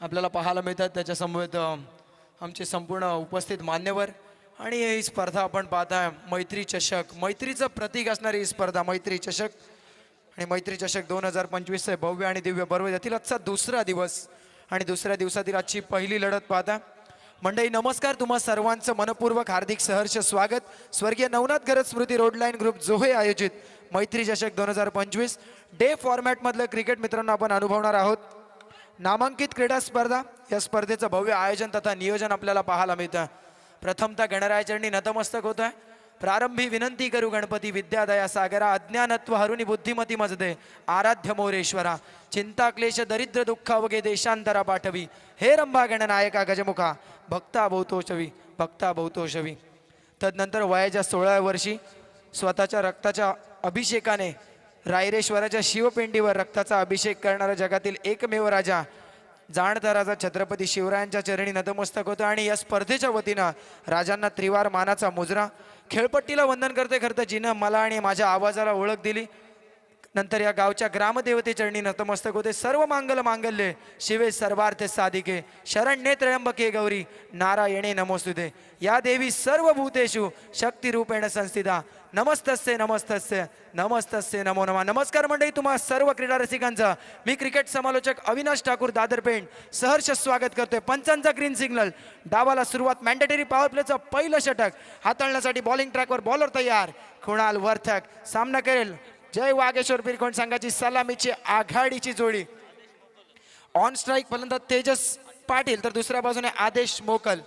आपल्याला पाहायला मिळतात. त्याच्या समवेत आमचे संपूर्ण उपस्थित मान्यवर. आणि ही स्पर्धा आपण पाहताय मैत्री चषक, मैत्रीचं प्रतीक असणारी ही स्पर्धा मैत्री चषक. आणि मैत्री चषक 2025 भव्य आणि दिव्य पर्व यातील आजचा दुसरा दिवस आणि दुसऱ्या दिवसातील आजची पहिली लढत पाहता. मंडळी नमस्कार. तुम्हा सर्वांचं मनपूर्वक हार्दिक सहर्ष स्वागत. स्वर्गीय नवनाथ गरज स्मृती रोड लाईन ग्रुप जोहे आयोजित मैत्री चषक 2025 डे फॉर्मॅटमधलं क्रिकेट मित्रांनो आपण अनुभवणार आहोत. नामांकित क्रीडा स्पर्धा. या स्पर्धेचं भव्य आयोजन तथा नियोजन आपल्याला पाहायला मिळतं. प्रथमतः गणरायाचरणी नतमस्तक होत आहे. प्रारंभी विनंती करू गणपती विद्यादया सागरा. अज्ञानत्व हरुनी बुद्धिमती मजदे आराध्य मोरेश्वरा. चिंता क्लेश दरिद्र दुःख अवघे देशांतरा पाठवी. हे रंभा गणनायका गजमुखा भक्ता भोवतोषवी भक्ता भोवतोषवी. तदनंतर वयाच्या 16व्या वर्षी स्वतःच्या रक्ताच्या अभिषेकाने रायरेश्वराच्या शिवपिंडीवर रक्ताचा अभिषेक करणारा जगातील एकमेव राजा जाणता राजा छत्रपती शिवरायांच्या चरणी नतमस्तक होतो आणि या स्पर्धेच्या वतीनं राजांना त्रिवार मानाचा मुजरा. खेळपट्टीला वंदन करते खरं तर जिनं मला आणि माझ्या आवाजाला ओळख दिली. नंतर या गावच्या ग्रामदेवते चरणी नतमस्तक होते. सर्व मांगल मांगल्ये शिवे सर्वार्थ साधिके शरण्ये त्र्यंबके गौरी नारायणे नमोस्तुते. या देवी सर्व भूतेषु शक्ती रूपेण संस्थिता नमस्तस्य नमस्तस्य नमस्तस्य नमो नमः. नमस्कार मंडळी, तुम्हा सर्व क्रीडा रसिकांचं मी क्रिकेट समालोचक अविनाश ठाकूर दादरपेठ सहर्ष स्वागत करतोय. पंचांचा ग्रीन सिग्नल, डावाला सुरुवात. मॅन्डेटरी पॉवर प्लेचं पहिलं षटक हाताळण्यासाठी बॉलिंग ट्रॅकवर बॉलर तयार. कुणाल वर्थक सामना करेल जय वागेश्वर पिरकोण संघाची सलामीची आघाडीची जोडी. ऑन स्ट्राईक फलंदाज तेजस पाटील तर दुसऱ्या बाजूने आदेश मोकल.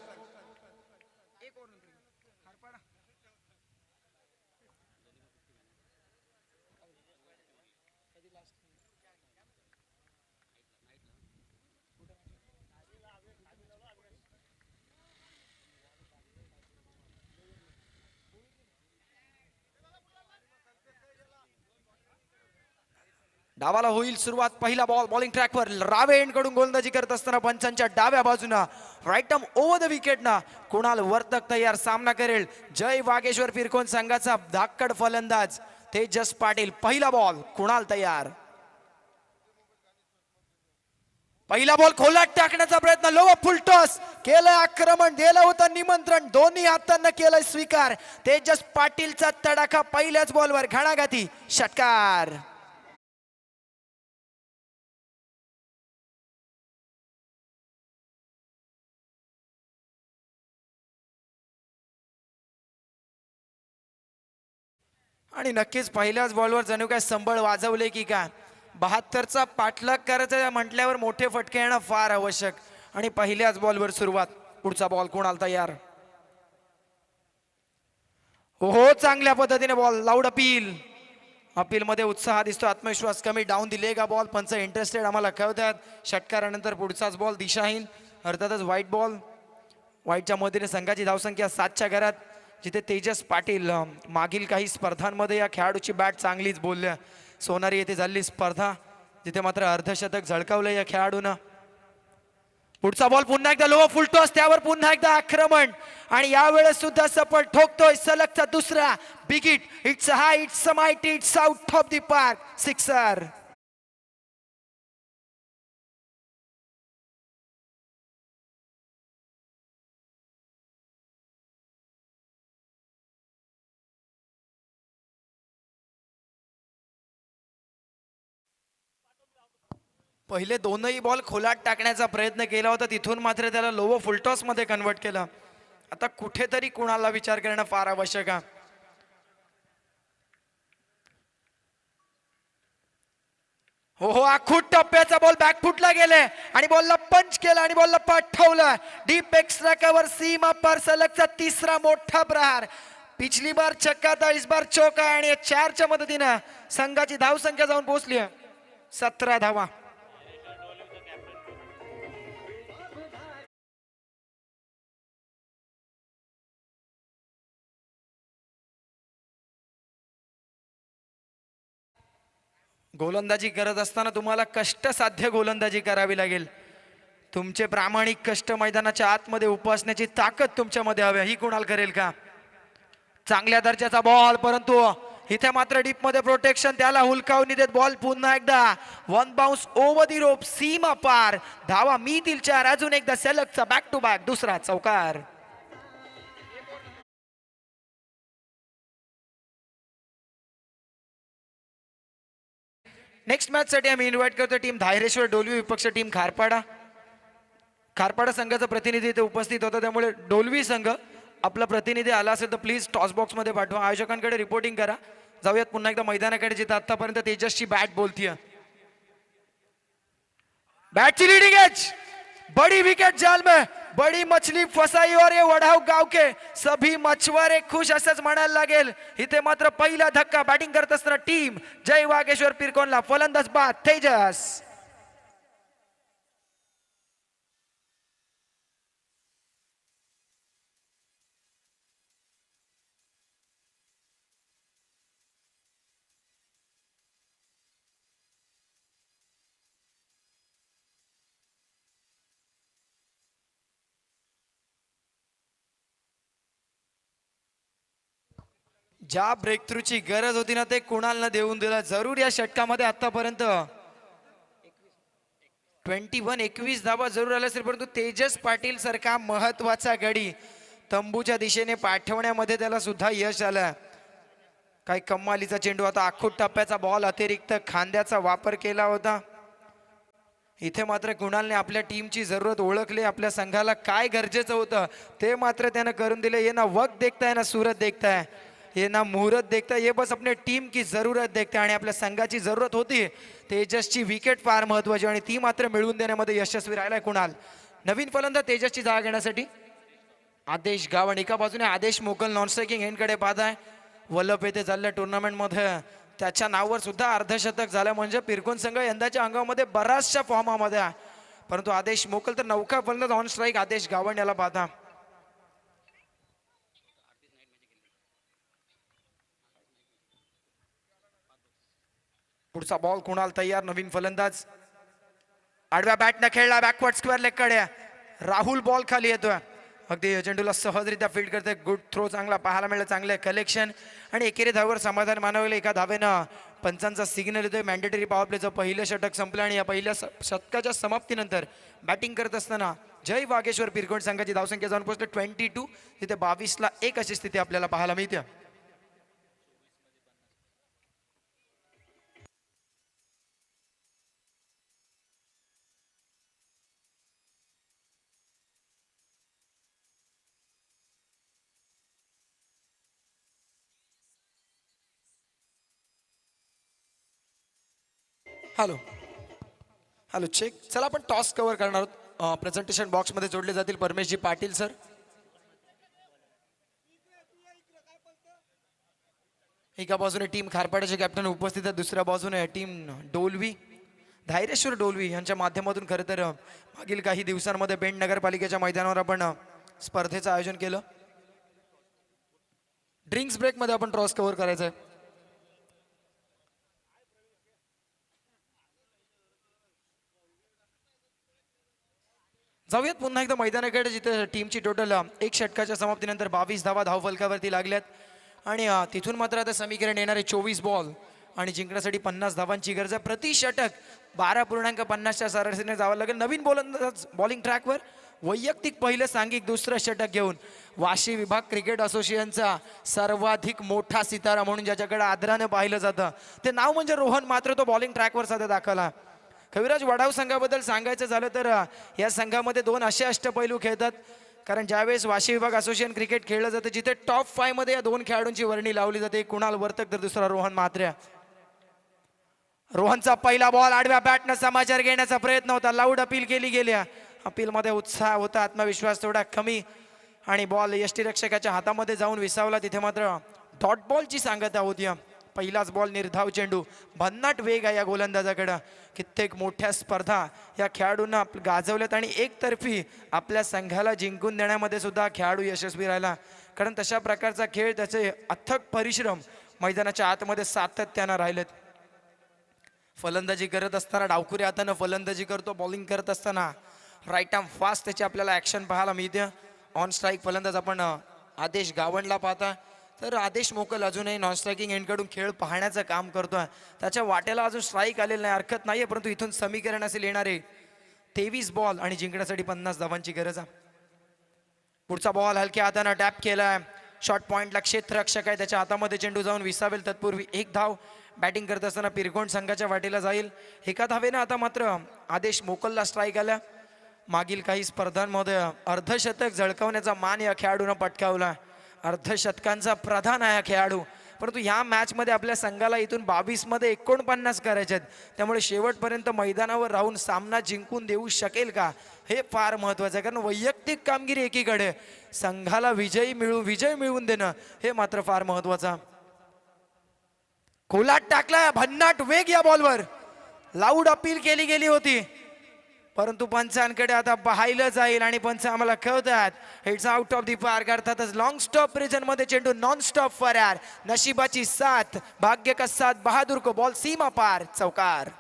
डावाला होईल सुरुवात. पहिला बॉल बॉलिंग ट्रॅकवर रावे कडून गोलंदाजी करत असताना पंचांच्या डाव्या बाजूना राईट आर्म ओव्हर द विकेटना कुणाल वर्तक तयार. सामना करेल जय वागेश्वर फिरकोन संघाचा धाकड फलंदाज तेजस पाटील. पहिला बॉल कुणाल तयार. पहिला बॉल खोलात टाकण्याचा प्रयत्न, लो फुल टॉस केलं. आक्रमण दिलं होतं निमंत्रण, दोन्ही हातांना केलंय स्वीकार. तेजस पाटीलचा तडाखा पहिल्याच बॉलवर घणाघाती षटकार. आणि नक्कीच पहिल्याच बॉलवर जणू काय संबळ वाजवले की काय. 72चा पाठलाग करायचा म्हटल्यावर मोठे फटके येणं फार आवश्यक. आणि पहिल्याच बॉलवर सुरुवात. पुढचा बॉल कोणाला तयार. हो चांगल्या पद्धतीने बॉल. Loud appeal. अपील मध्ये उत्साह दिसतो, आत्मविश्वास कमी. डाऊन दिले का बॉल. पंच इंटरेस्टेड आम्हाला कळतात. षटकारानंतर पुढचाच बॉल दिशाहीन. अर्थातच व्हाईट बॉल. व्हाईटच्या मदतीने संघाची धावसंख्या 7च्या घरात. जिथे तेजस पाटील मागील काही स्पर्धांमध्ये या खेळाडूची बॅट चांगलीच बोलल्या. सोनारी येथे झालेली स्पर्धा जिथे मात्र अर्धशतक झळकावलं या खेळाडूनं. पुढचा बॉल पुन्हा एकदा लो फुल टॉस, त्यावर पुन्हा एकदा आक्रमण आणि यावेळेस सुद्धा सफल ठोकतोय. सलगचा दुसरा big hit. It's high, its mighty, it's out of the park. Sixer. पहिले दोनही बॉल खोलात टाकण्याचा प्रयत्न केला होता, तिथून मात्र त्याला लो फुलटॉस मध्ये कन्वर्ट केलं. आता कुठेतरी कुणाला विचार करणं फार आवश्यक आहे. हो आखूट टप्प्याचा बॉल बॅकफुटला गेले आणि बॉलला पंच केला आणि बॉलला पाठवलं डीप एक्स्ट्रा कव्हर. सीमा पार सलगचा तिसरा मोठा प्रहार. पिछली बार छक्का था, इस बार चौका आणि 4च्या मदतीनं संघाची धावसंख्या जाऊन पोहोचली 17 धावा. गोलंदाजी करत असताना तुम्हाला कष्टसाध्य गोलंदाजी करावी लागेल. तुमचे प्रामाणिक कष्ट मैदानाच्या आतमध्ये उपसण्याची ताकद तुमच्यामध्ये हवी. ही कुणाल करेल का. चांगल्या दर्जाचा बॉल, परंतु इथे मात्र डीप मध्ये प्रोटेक्शन. त्याला हुलकावून देत बॉल पुन्हा एकदा वन बाउन्स ओव्हर दी रोप. सीमा पार. धावा मिळतील 4. अजून एकदा सलगचा बॅक टू बॅक दुसरा चौकार. नेक्स्ट मॅच साठी आम्ही इन्व्हाइट करतो टीम धायरेश्वर डोलवी विपक्ष टीम खारपाडा. खारपाडा संघाचा प्रतिनिधी इथे उपस्थित होता, त्यामुळे डोलवी संघ आपला प्रतिनिधी आला असेल तर प्लीज टॉस बॉक्स मध्ये पाठवा. आयोजकांकडे रिपोर्टिंग करा. जाऊयात पुन्हा एकदा मैदानाकडे, जिथे आतापर्यंत तेजसची बॅट बोलतीये. बैटची लीडिंग एज, बड़ी विकेट जाल में बड़ी मछली फसाई और ये वडाव गाव के सभी मछुआरे खुश असंच म्हणायला लागेल. इथे मात्र पहिला धक्का बॅटिंग करत असताना टीम जय वागेश्वर पिरकोनला. फलंदाज बाद तेजस. ज्या ब्रेक थ्रूची गरज होती ना ते कुणालनं देऊन दिला. जरूर या षटकामध्ये आतापर्यंत 21 धावा जरूर आल्या असेल, परंतु तेजस पाटील सारखा महत्वाचा गडी तंबूच्या दिशेने पाठवण्यामध्ये त्याला सुद्धा यश आलं. काय कमालीचा चेंडू. आता आखूट टप्प्याचा बॉल अतिरिक्त खांद्याचा वापर केला होता. इथे मात्र कुणालने आपल्या टीमची जरूरत ओळखली. आपल्या संघाला काय गरजेचं होतं ते मात्र त्यानं करून दिले. ये ना वक्त देखता है ना सूरत देखता है, ये ना मुहूर्त देखता है, ये बस अपने टीम की जरूरत देखता है. आणि आपल्या संघाची जरूरत होती तेजसची विकेट फार महत्वाची आणि ती मात्र मिळवून देण्यामध्ये यशस्वी राहिलाय कुणाल. नवीन फलंदाज तेजसची जागा घेण्यासाठी आदेश गावण. एका बाजूने आदेश मोकल नॉन स्ट्रायकिंग एंडकडे पाहत आहे. वल्लभ येथे झालेल्या टुर्नामेंटमध्ये त्याच्या नावावर सुद्धा अर्धशतक झालं, म्हणजे पिरकोन संघ यंदाच्या अंगामध्ये बराचशा फॉर्मामध्ये आहे. परंतु आदेश मोकल तर नौका फलंदाज ऑन स्ट्राईक आदेश गावण याला पाहता. पुढचा बॉल कुणाल तयार. नवीन फलंदाज आडव्या बॅटनं खेळला, बॅकवर्ड स्क्वेअर लेग कडे. राहुल बॉल खाली येतोय. अगदी चेंडूला सहजरित्या फील्ड करते. गुड थ्रो चांगला पाहायला मिळालं, चांगलं कलेक्शन आणि एकेरी धावेवर समाधान मानवलं. एका धावेनं पंचांचा सिग्नल येतोय. मॅन्डेटरी पॉवर प्लेचं पहिलं षटक संपलं आणि या पहिल्या षटकाच्या समाप्तीनंतर बॅटिंग करत असताना जय वागेश्वर पिरकोण संघाची धावसंख्या जाऊन पोहोचली 22. तिथे 22ला 1 अशी स्थिती आपल्याला पाहायला मिळते. Hello hello check. चला आपण टॉस कव्हर करणार आहोत. प्रेझेंटेशन बॉक्समध्ये जोडले जातील परमेशजी पाटील सर. एका बाजूने टीम खारपाड्याचे कॅप्टन उपस्थित आहे, दुसऱ्या बाजूने टीम डोलवी धैर्येश्वर डोलवी यांच्या माध्यमातून खरं तर मागील काही दिवसांमध्ये पेण नगरपालिकेच्या मैदानावर आपण स्पर्धेचं आयोजन केलं. ड्रिंक्स ब्रेकमध्ये आपण टॉस कव्हर करायचं आहे. जाऊयात पुन्हा एकदा मैदानाकडे, जिथे टीमची टोटल 1 षटकाच्या समाप्तीनंतर 22 धावा धावफलकावरती लागल्यात आणि तिथून मात्र आता समीकरण येणारे 24 बॉल आणि जिंकण्यासाठी 50 धावांची गरज आहे. प्रति षटक 12.50च्या सरासरीने जावं लागेल. नवीन बॉलिंग ट्रॅकवर वैयक्तिक पहिलं सांघिक दुसरं षटक घेऊन वाशी विभाग क्रिकेट असोसिएशनचा सर्वाधिक मोठा सितारा म्हणून ज्याच्याकडे आदराने पाहिलं जातं ते नाव म्हणजे रोहन, मात्र तो बॉलिंग ट्रॅकवर सध्या दाखवला. कविराज वडाव संघाबद्दल सांगायचं झालं तर या संघामध्ये 2 असे अष्टपैलू खेळतात. कारण ज्यावेळेस वाशी विभाग असोसिएशन क्रिकेट खेळलं जातं जिथे टॉप 5 मध्ये या 2 खेळाडूंची वर्णी लावली जाते. कुणाल वर्तक तर दुसरा रोहन म्हात्रे. रोहनचा पहिला बॉल आडव्या बॅटनं समाचार घेण्याचा प्रयत्न होता. लाऊड अपील केली गेल्या. अपीलमध्ये उत्साह होता, आत्मविश्वास थोडा कमी आणि बॉल यष्टीरक्षकाच्या हातामध्ये जाऊन विसावला. तिथे मात्र डॉट बॉलची सांगता होती. पहिलाच बॉल निर्धाव चेंडू. भन्नाट वेग आहे या गोलंदाजाकडं. कित्येक मोठ्या स्पर्धा या खेळाडूंना गाजवल्यात आणि एकतर्फी आपल्या संघाला जिंकून देण्यामध्ये सुद्धा खेळाडू यशस्वी राहिला. कारण तशा प्रकारचा खेळ, त्याचे अथक परिश्रम मैदानाच्या आतमध्ये सातत्यानं राहिलेत. फलंदाजी करत असताना डावखुरी हातानं फलंदाजी करतो. बॉलिंग करत असताना राईट आर्म फास्ट त्याची आपल्याला ॲक्शन पाहायला मिळते. ऑन स्ट्राईक फलंदाज आपण आदेश गावणला पाहता, तर आदेश मोकल अजूनही नॉन स्ट्रायकिंग एंडकडून खेळ पाहण्याचं काम करतोय. त्याच्या वाट्याला अजून स्ट्राईक आलेलं नाही, हरकत नाहीये, परंतु इथून समीकरण असेल येणारे 23 बॉल आणि जिंकण्यासाठी 50 धावांची गरज आहे. पुढचा बॉल हलक्या हातानं टॅप केलाय. शॉर्ट पॉइंटला क्षेत्ररक्षक आहे, त्याच्या हातामध्ये चेंडू जाऊन विसावेल. तत्पूर्वी 1 धाव. बॅटिंग करत असताना पिरकोण संघाच्या वाटेला जाईल. एका धावेनं आता मात्र आदेश मोकलला स्ट्राईक आल्या. मागील काही स्पर्धांमध्ये अर्धशतक झळकावण्याचा मान या खेळाडूनं पटकावला. अर्धशतकांचा प्रधान आहे हा खेळाडू, परंतु ह्या मॅचमध्ये आपल्या संघाला इथून 22 मध्ये 49 करायचे आहेत. त्यामुळे शेवटपर्यंत मैदानावर राहून सामना जिंकून देऊ शकेल का हे फार महत्वाचं आहे. कारण वैयक्तिक कामगिरी एकीकडे, संघाला विजय मिळवून देणं हे मात्र फार महत्वाचं. खोलात टाकला, भन्नाट वेग या बॉलवर. लाऊड अपील केली गेली होती, परंतु पंचांकडे आता पाहिलं जाईल आणि पंच आम्हाला कळतात it's out of the park. अर्थातच लॉंग स्टॉप रिजन मध्ये चेंडू नॉन स्टॉप फरार. नशिबाची साथ, भाग्य का साथ, बहादूर को बॉल सीमा पार, चौकार.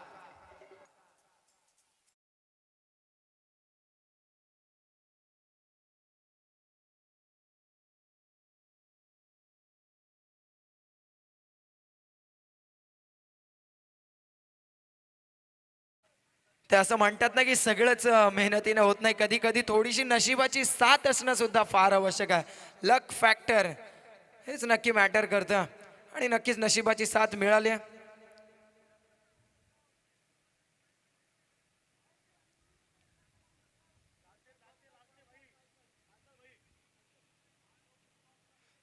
ते असं म्हणतात ना की सगळंच मेहनतीनं होत नाही, कधी कधी थोडीशी नशिबाची साथ असणं सुद्धा फार आवश्यक आहे. लक फॅक्टर हेच नक्की मॅटर करतं आणि नक्कीच नशिबाची साथ मिळाली आहे.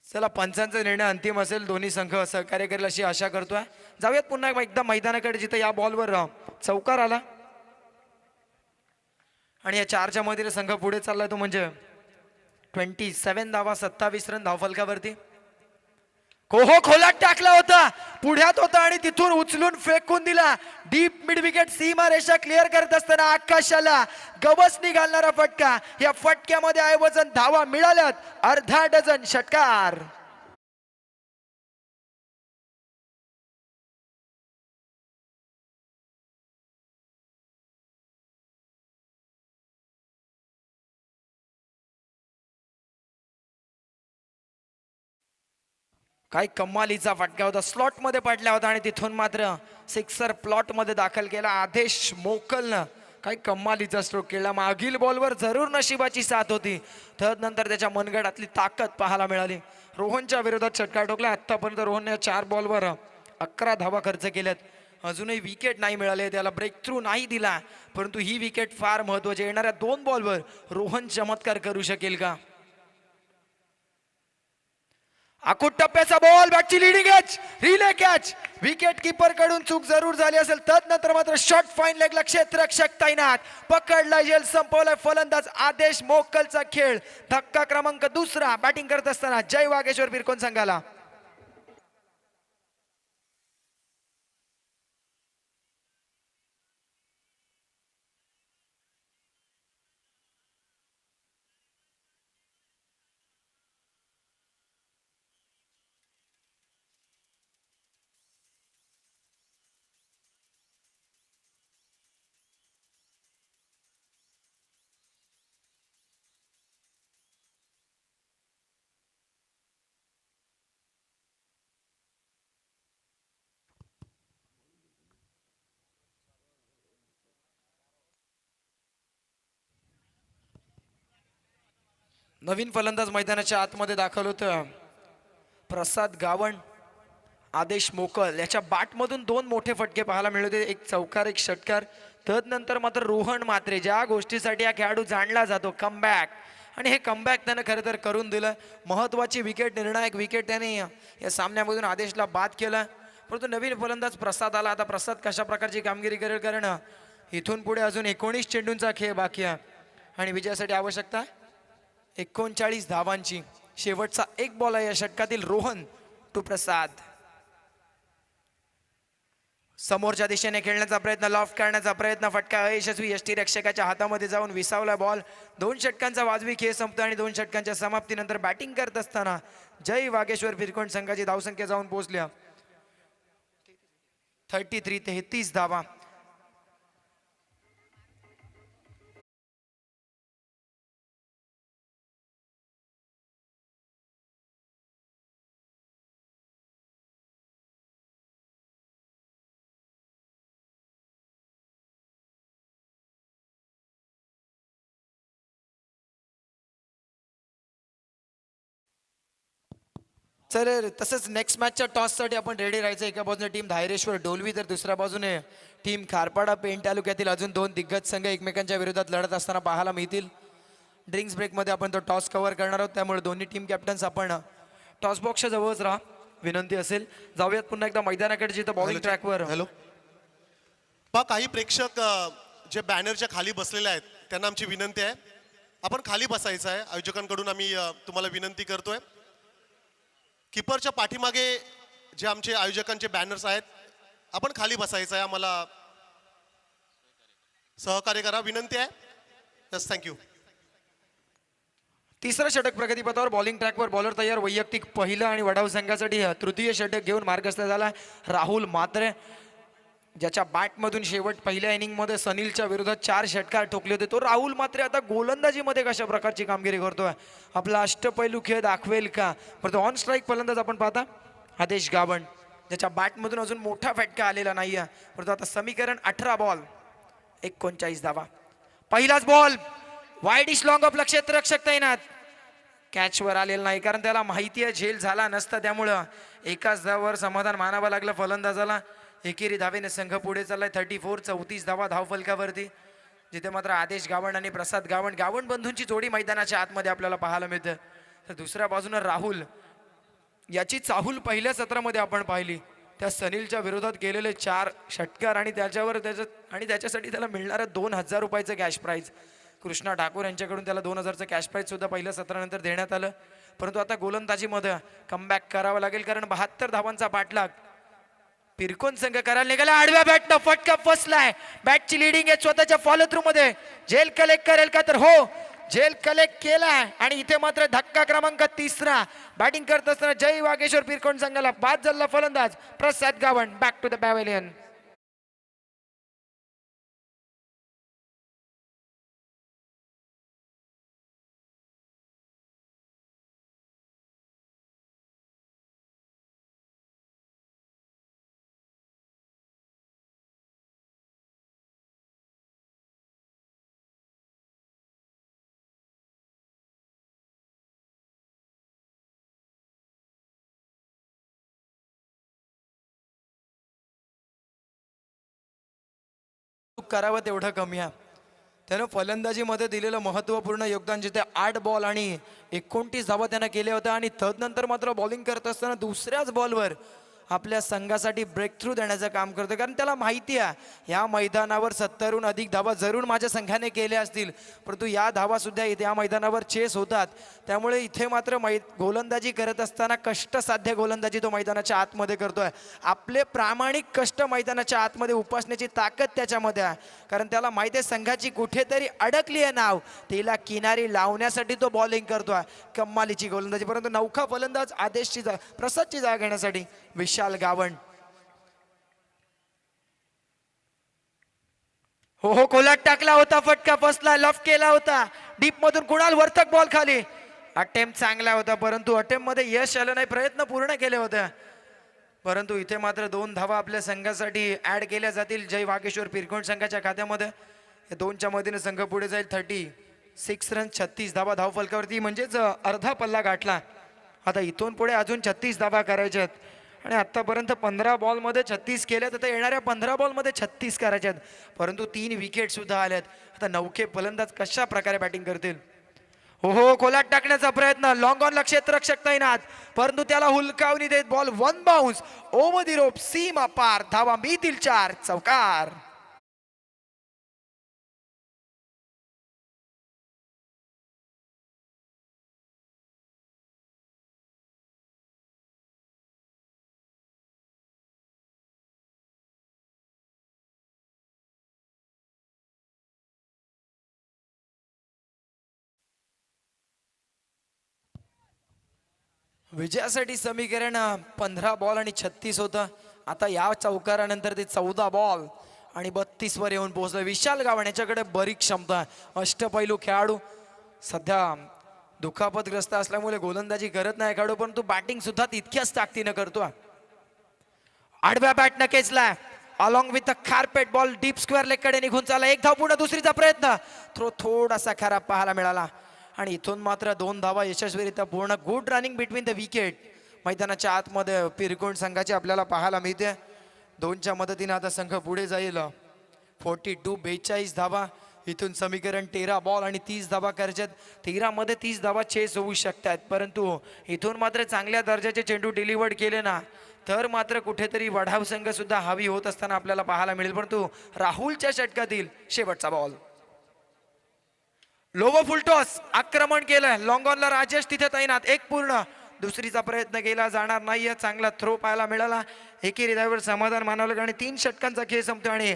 चला, पंचांचा निर्णय अंतिम असेल, दोन्ही संघ सहकार्य करेल अशी आशा करतोय. जाऊयात पुन्हा एकदा मैदानाकडे, जिथे या बॉलवर चौकार आला आणि या 4च्या मधील संघ पुढे चाललाय तो म्हणजे 27 धावा, 27 रन धावफलकावरती. कोहो खोलात टाकला होता, पुढ्यात होता आणि तिथून उचलून फेकून दिला. डीप मिड विकेट सीमा रेषा क्लिअर करत असताना आकाशाला गवसणी घालणारा फटका. या फटक्यामध्ये ऐवजन धावा मिळाल्यात, अर्धा डझन षटकार. काय कमालीचा फटका होता, स्लॉट मध्ये पडला होता आणि तिथून मात्र सिक्सर प्लॉट मध्ये दाखल केला आदेश मोकलनं. काय कमालीचा स्ट्रोक केला. मागील बॉलवर जरूर नशिबाची साथ होती, तदनंतर त्याच्या मनगडातली ताकद पाहायला मिळाली. रोहनच्या विरोधात षटकार ठोकला. आतापर्यंत रोहनने 4 बॉलवर 11 धावा खर्च केल्यात. अजूनही विकेट नाही मिळाले, त्याला ब्रेक थ्रू नाही दिला, परंतु ही विकेट फार महत्वाची. येणाऱ्या 2 बॉलवर रोहन चमत्कार करू शकेल का? आकुट टप्प्याचा बॉल, बॅटची leading edge, relay catch. Wicket keeper कडून चूक जरूर झाली असेल, तदनंतर मात्र शॉर्ट फाईन लेगला क्षेत्ररक्षक तैनात. पकडला जेल, संपवलाय फलंदाज आदेश मोकलचा खेळ. धक्का क्रमांक 2 बॅटिंग करत असताना जय वागेश्वर बिरकोन संघाला. नवीन फलंदाज मैदानाच्या आतमध्ये दाखल होतं प्रसाद गावण. आदेश मोकल याच्या बॅटमधून 2 मोठे फटके पाहायला मिळते, एक चौकार एक षटकार. तदनंतर मात्र रोहन मात्रे, ज्या गोष्टीसाठी हा खेळाडू जाणला जातो, कमबॅक, आणि हे कमबॅक त्यानं खरं तर करून दिलं. महत्वाची विकेट, निर्णायक विकेट त्याने या सामन्यामधून आदेशला बाद केला. परंतु नवीन फलंदाज प्रसाद आला. आता प्रसाद कशा प्रकारची कामगिरी करेल, कारण इथून पुढे अजून 19 चेंडूंचा खेळ बाकी आहे आणि विजयासाठी आवश्यकता 39 धावांची. शेवटचा 1 बॉल आहे या षटकातील. रोहन टू प्रसाद. समोरच्या दिशेने खेळण्याचा प्रयत्न, लॉफ्ट करण्याचा प्रयत्न, फटका अयशस्वी. यष्टी रक्षकाच्या हातामध्ये जाऊन विसावला बॉल. 2 षटकांचा वाजवी खेळ संपतो आणि 2 षटकांच्या समाप्तीनंतर बॅटिंग करत असताना जय वागेश्वर बिरकोन संघाची धावसंख्या जाऊन पोहोचल्या 33 धावा. तर तसंच नेक्स्ट मॅचच्या टॉससाठी आपण रेडी राहायचं. एका बाजूने टीम धायरेश्वर डोलवी, तर दुसऱ्या बाजूने टीम खारपाडा पेण तालुक्यातील अजून 2 दिग्गज संघ एकमेकांच्या विरोधात लढत असताना पाहायला मिळतील. ड्रिंक्स ब्रेकमध्ये आपण तो टॉस कव्हर करणार आहोत, त्यामुळे दोन्ही टीम कॅप्टन्स आपण टॉस बॉक्सच्या जवळच राहा, विनंती असेल. जाऊयात पुन्हा एकदा मैदानाकडे, जिथं बॉलिंग ट्रॅकवर. हॅलो काही प्रेक्षक जे बॅनरच्या खाली बसलेले आहेत त्यांना आमची विनंती आहे, आपण खाली बसायचं आहे. आयोजकांकडून आम्ही तुम्हाला विनंती करतोय. किपरच्या पाठीमागे जे आमचे आयोजकांचे बॅनर्स आहेत, आपण खाली बसायचं आहे. आम्हाला सहकार्य करा, विनंती आहे. Yes, thank you. तिसरं षटक प्रगतीपथावर. बॉलिंग ट्रॅकवर बॉलर तयार. वैयक्तिक पहिलं आणि वडाव संघासाठी तृतीय षटक घेऊन मार्गस्थ झाला राहुल म्हात्रे, ज्याच्या बॅटमधून शेवट पहिल्या इनिंगमध्ये सनीलच्या विरोधात 4 षटकार ठोकले होते. तो राहुल मात्रे आता गोलंदाजीमध्ये कशा प्रकारची कामगिरी करतोय, आपला अष्टपैलू खेळ दाखवेल का? परंतु ऑन स्ट्राईक फलंदाज आपण पाहता आदेश गावण, ज्याच्या बॅटमधून अजून मोठा फटका आलेला नाही आहे. परंतु आता समीकरण 18 बॉल 39 धावा. पहिलाच बॉल वाईडिश लॉंग ऑफ क्षेत्ररक्षक तैनात. कॅचवर आलेला नाही कारण त्याला माहिती आहे झेल झाला नसता, त्यामुळं एकाच धावावर समाधान मानावं लागलं फलंदाजाला. एकेरी धावेने संघ पुढे चाललाय 34. 34 धावा धावफलकावरती, जिथे मात्र आदेश गावंड आणि प्रसाद गावंड, गावंड बंधूंची जोडी मैदानाच्या आतमध्ये आपल्याला पाहायला मिळते. तर दुसऱ्या बाजूने राहुल, याची चाहूल पहिल्या सत्रामध्ये आपण पाहिली. त्या सनीलच्या विरोधात केलेले 4 षटकार आणि त्याच्यासाठी त्याला मिळणारं 2000 रुपयाचं कॅश प्राईज. कृष्णा ठाकूर यांच्याकडून त्याला 2000चं कॅश प्राईज सुद्धा पहिल्या सत्रानंतर देण्यात आलं. परंतु आता गोलंदाजीमध्ये कमबॅक करावं लागेल कारण 72 धावांचा पाठलाग पिरकोन संघ करायला निघाला. आडव्या बॅटनं फटका फसलाय. बॅटची लिडिंग आहे स्वतःच्या फॉलो थ्रू मध्ये. झेल कलेक्ट करेल का? तर हो, झेल कलेक्ट केलाय. आणि इथे मात्र धक्का क्रमांक 3. बॅटिंग करत असताना जय वागेश्वर पिरकोन संघाला बाद झाला फलंदाज Prasad Gawand. Back to the pavilion. करावं तेवढं कमी आहे. त्यानं फलंदाजीमध्ये दिलेलं महत्त्वपूर्ण योगदान, जिथे 8 बॉल आणि 29 धावा त्यानं केल्या होत्या. आणि तदनंतर मात्र बॉलिंग करत असताना दुसऱ्याच बॉलवर आपल्या संघासाठी ब्रेक थ्रू देण्याचं काम करतो. कारण त्याला माहिती आहे या मैदानावर 70हून अधिक धावा जरूर माझ्या संघाने केल्या असतील, परंतु या धावा सुद्धा इथे या मैदानावर चेस होतात. त्यामुळे इथे मात्र गोलंदाजी करत असताना कष्टसाध्य गोलंदाजी तो मैदानाच्या आतमध्ये करतोय. आपले प्रामाणिक कष्ट मैदानाच्या आतमध्ये उपासण्याची ताकद त्याच्यामध्ये आहे. कारण त्याला माहिती आहे संघाची कुठेतरी अडकली आहे नाव, तिला किनारी लावण्यासाठी तो बॉलिंग करतोय. कमालीची गोलंदाजी. परंतु नौका फलंदाज आदेशची प्रसादची जागा घेण्यासाठी विशाल गावंड. हो, कोलाट टाकला होता, फटका फसला, लॉफ्ट केला होता डीप मधून. कुणाल वरतक बॉल खाली. अटेम्प्ट चांगला होता परंतु अटेम्प्ट मध्ये यश आलं नाही. प्रयत्न पूर्ण केले होते परंतु इथे मात्र 2 धावा आपल्या संघासाठी ऍड केल्या जातील जय वागेश्वर पिरकोन संघाच्या खात्यामध्ये. या 2च्या मदतीने संघ पुढे जाईल. 36 रन 36 धावा धावफलकावरती, म्हणजेच अर्धा पल्ला गाठला. आता इथून पुढे अजून 36 धावा करायच्यात. आणि आतापर्यंत 15 बॉलमध्ये 36 केल्यात. आता येणाऱ्या 15 बॉलमध्ये 36 करायच्यात. परंतु 3 विकेट सुद्धा आल्यात. आता नौके फलंदाज कशा प्रकारे बॅटिंग करतील. हो, कोलाट टाकण्याचा प्रयत्न. लॉंग ऑन क्षेत्ररक्षक तैनात, परंतु त्याला हुलकावणी देत बॉल 1 बाउन्स ओव्हर दी रोप, सीमा पार. धावा मिळतील 4. चौकार. विजयासाठी समीकरण 15 बॉल आणि 36 होतं. आता या चौकारानंतर ते 14 बॉल आणि 32 वर येऊन पोहोचलं. विशाल गावंड याच्याकडे बरीच क्षमता आहे. अष्टपैलू खेळाडू, सध्या दुखापतग्रस्त असल्यामुळे गोलंदाजी करत नाही खेळाडू, परंतु बॅटिंग सुद्धा तितक्याच ताकदीनं करतो. आडव्या बॅटनं केचलाय along with a carpet ball deep square leg कडे निघून चालला. 1 धाव पूर्ण. दुसरीचा प्रयत्न थ्रो थोडासा खराब पाहायला मिळाला. आणि इथून मात्र 2 धावा यशस्वीरित्या पूर्ण. Good running between the wicket. मैदानाच्या आतमध्ये पिरकोन संघाची आपल्याला पाहायला मिळते. 2च्या मदतीने आता संघ पुढे जाईल. 42 धावा. इथून समीकरण 13 बॉल आणि 30 धावा करायच्यात. 13 मध्ये 30 धावा चेस होऊ शकतात, परंतु इथून मात्र चांगल्या दर्जाचे चेंडू डिलिव्हर्ड केले ना तर मात्र कुठेतरी वढाव संघ सुद्धा हवी होत असताना आपल्याला पाहायला मिळेल. परंतु राहुलच्या षटकातील शेवटचा बॉल. लोवर फुल टॉस आक्रमण केलं. लॉंग ऑनला राजेश तिथे तैनात. 1 पूर्ण. दुसरीचा प्रयत्न केला जाणार नाहीये. चांगला थ्रो पाहायला मिळाला. एकेरी धावेवर समाधान मानवलं आणि 3 षटकांचा खेळ संपतो. आणि